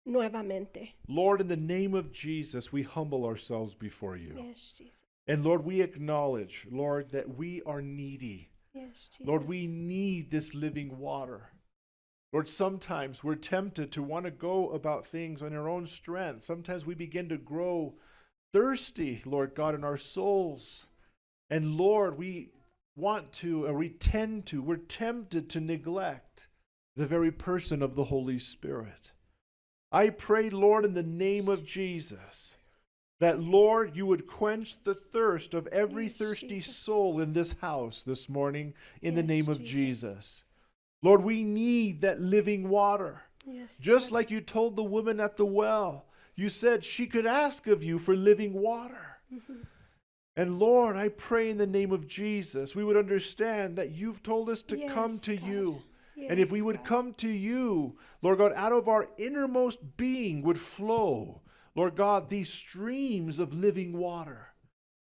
nuevamente. Lord, in the name of Jesus, we humble ourselves before you. Yes, Jesus. And Lord, we acknowledge, Lord, that we are needy. Yes, Jesus. Lord, we need this living water. Lord, sometimes we're tempted to want to go about things on our own strength. Sometimes we begin to grow thirsty, Lord God, in our souls. And Lord, we want to, or we tend to, we're tempted to neglect the very person of the Holy Spirit. I pray, Lord, in the name of Jesus, that, Lord, you would quench the thirst of every Yes, thirsty Jesus. soul in this house this morning in the Yes, name of Jesus. Jesus. Lord, we need that living water. Yes, Just God. like you told the woman at the well, you said she could ask of you for living water. And Lord, I pray in the name of Jesus, we would understand that you've told us to come Yes, to God. you. And if we Yes, would God. come to you, Lord God, out of our innermost being would flow, Lord God, these streams of living water.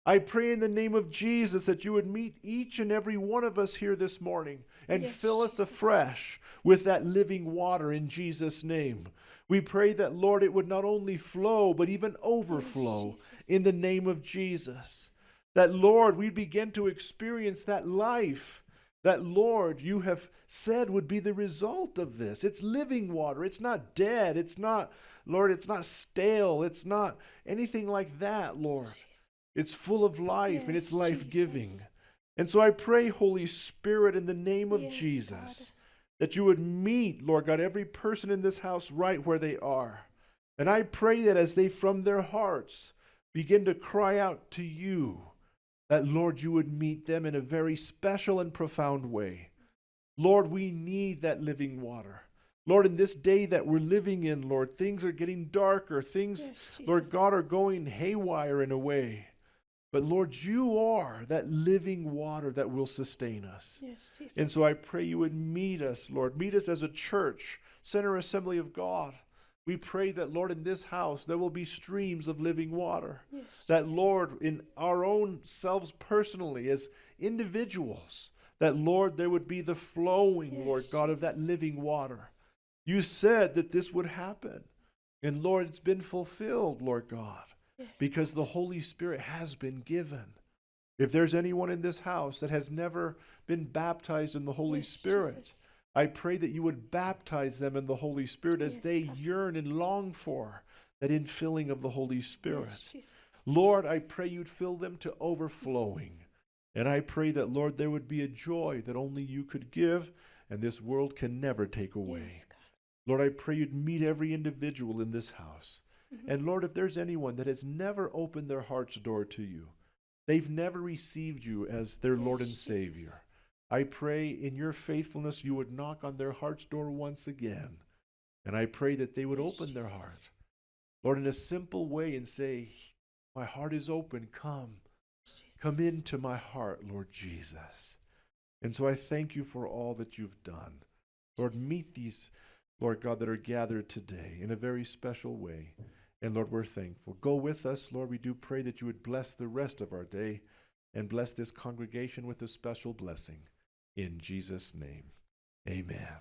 I pray in the name of Jesus that you would meet each and every one of us here this morning and Yes, fill us Jesus. afresh with that living water in Jesus' name. We pray that, Lord, it would not only flow, but even overflow Jesus. in the name of Jesus. That, Lord, we begin to experience that life that, Lord, you have said would be the result of this. It's living water. It's not dead. It's not, Lord, it's not stale. It's not anything like that, Lord. It's full of life and Yes, it's life-giving. Jesus. And so I pray, Holy Spirit, in the name of Yes, Jesus, that you would meet, Lord God, every person in this house right where they are. And I pray that as they from their hearts begin to cry out to you, that, Lord, you would meet them in a very special and profound way. Lord, we need that living water. Lord, in this day that we're living in, Lord, things are getting darker. Things, Yes, Lord Jesus. God, are going haywire in a way. But Lord, you are that living water that will sustain us. Yes, Jesus. And so I pray you would meet us, Lord. Meet us as a church, Center Assembly of God. We pray that, Lord, in this house there will be streams of living water. Yes, That, Jesus. Lord, in our own selves personally, as individuals, that, Lord, there would be the flowing, Yes, Lord God, of that Jesus. living water. You said that this would happen. And, Lord, it's been fulfilled, Lord God, Yes, because the Holy Spirit has been given. If there's anyone in this house that has never been baptized in the Holy yes, Spirit, Jesus. I pray that you would baptize them in the Holy Spirit as Yes, they God. yearn and long for that infilling of the Holy Spirit. Yes, Jesus. Lord, I pray you'd fill them to overflowing. And I pray that, Lord, there would be a joy that only you could give and this world can never take away. Yes, God. Lord, I pray you'd meet every individual in this house. Mhm. And Lord, if there's anyone that has never opened their heart's door to you, they've never received you as their Lord and Yes, Savior, Jesus. I pray in your faithfulness you would knock on their heart's door once again. And I pray that they would Yes, open their Jesus. heart, Lord, in a simple way and say, my heart is open, come. Jesus. Come into my heart, Lord Jesus. And so I thank you for all that you've done. Lord, Jesus. meet these, Lord God, that are gathered today in a very special way. And Lord, we're thankful. Go with us, Lord. We do pray that you would bless the rest of our day and bless this congregation with a special blessing. In Jesus' name, amen.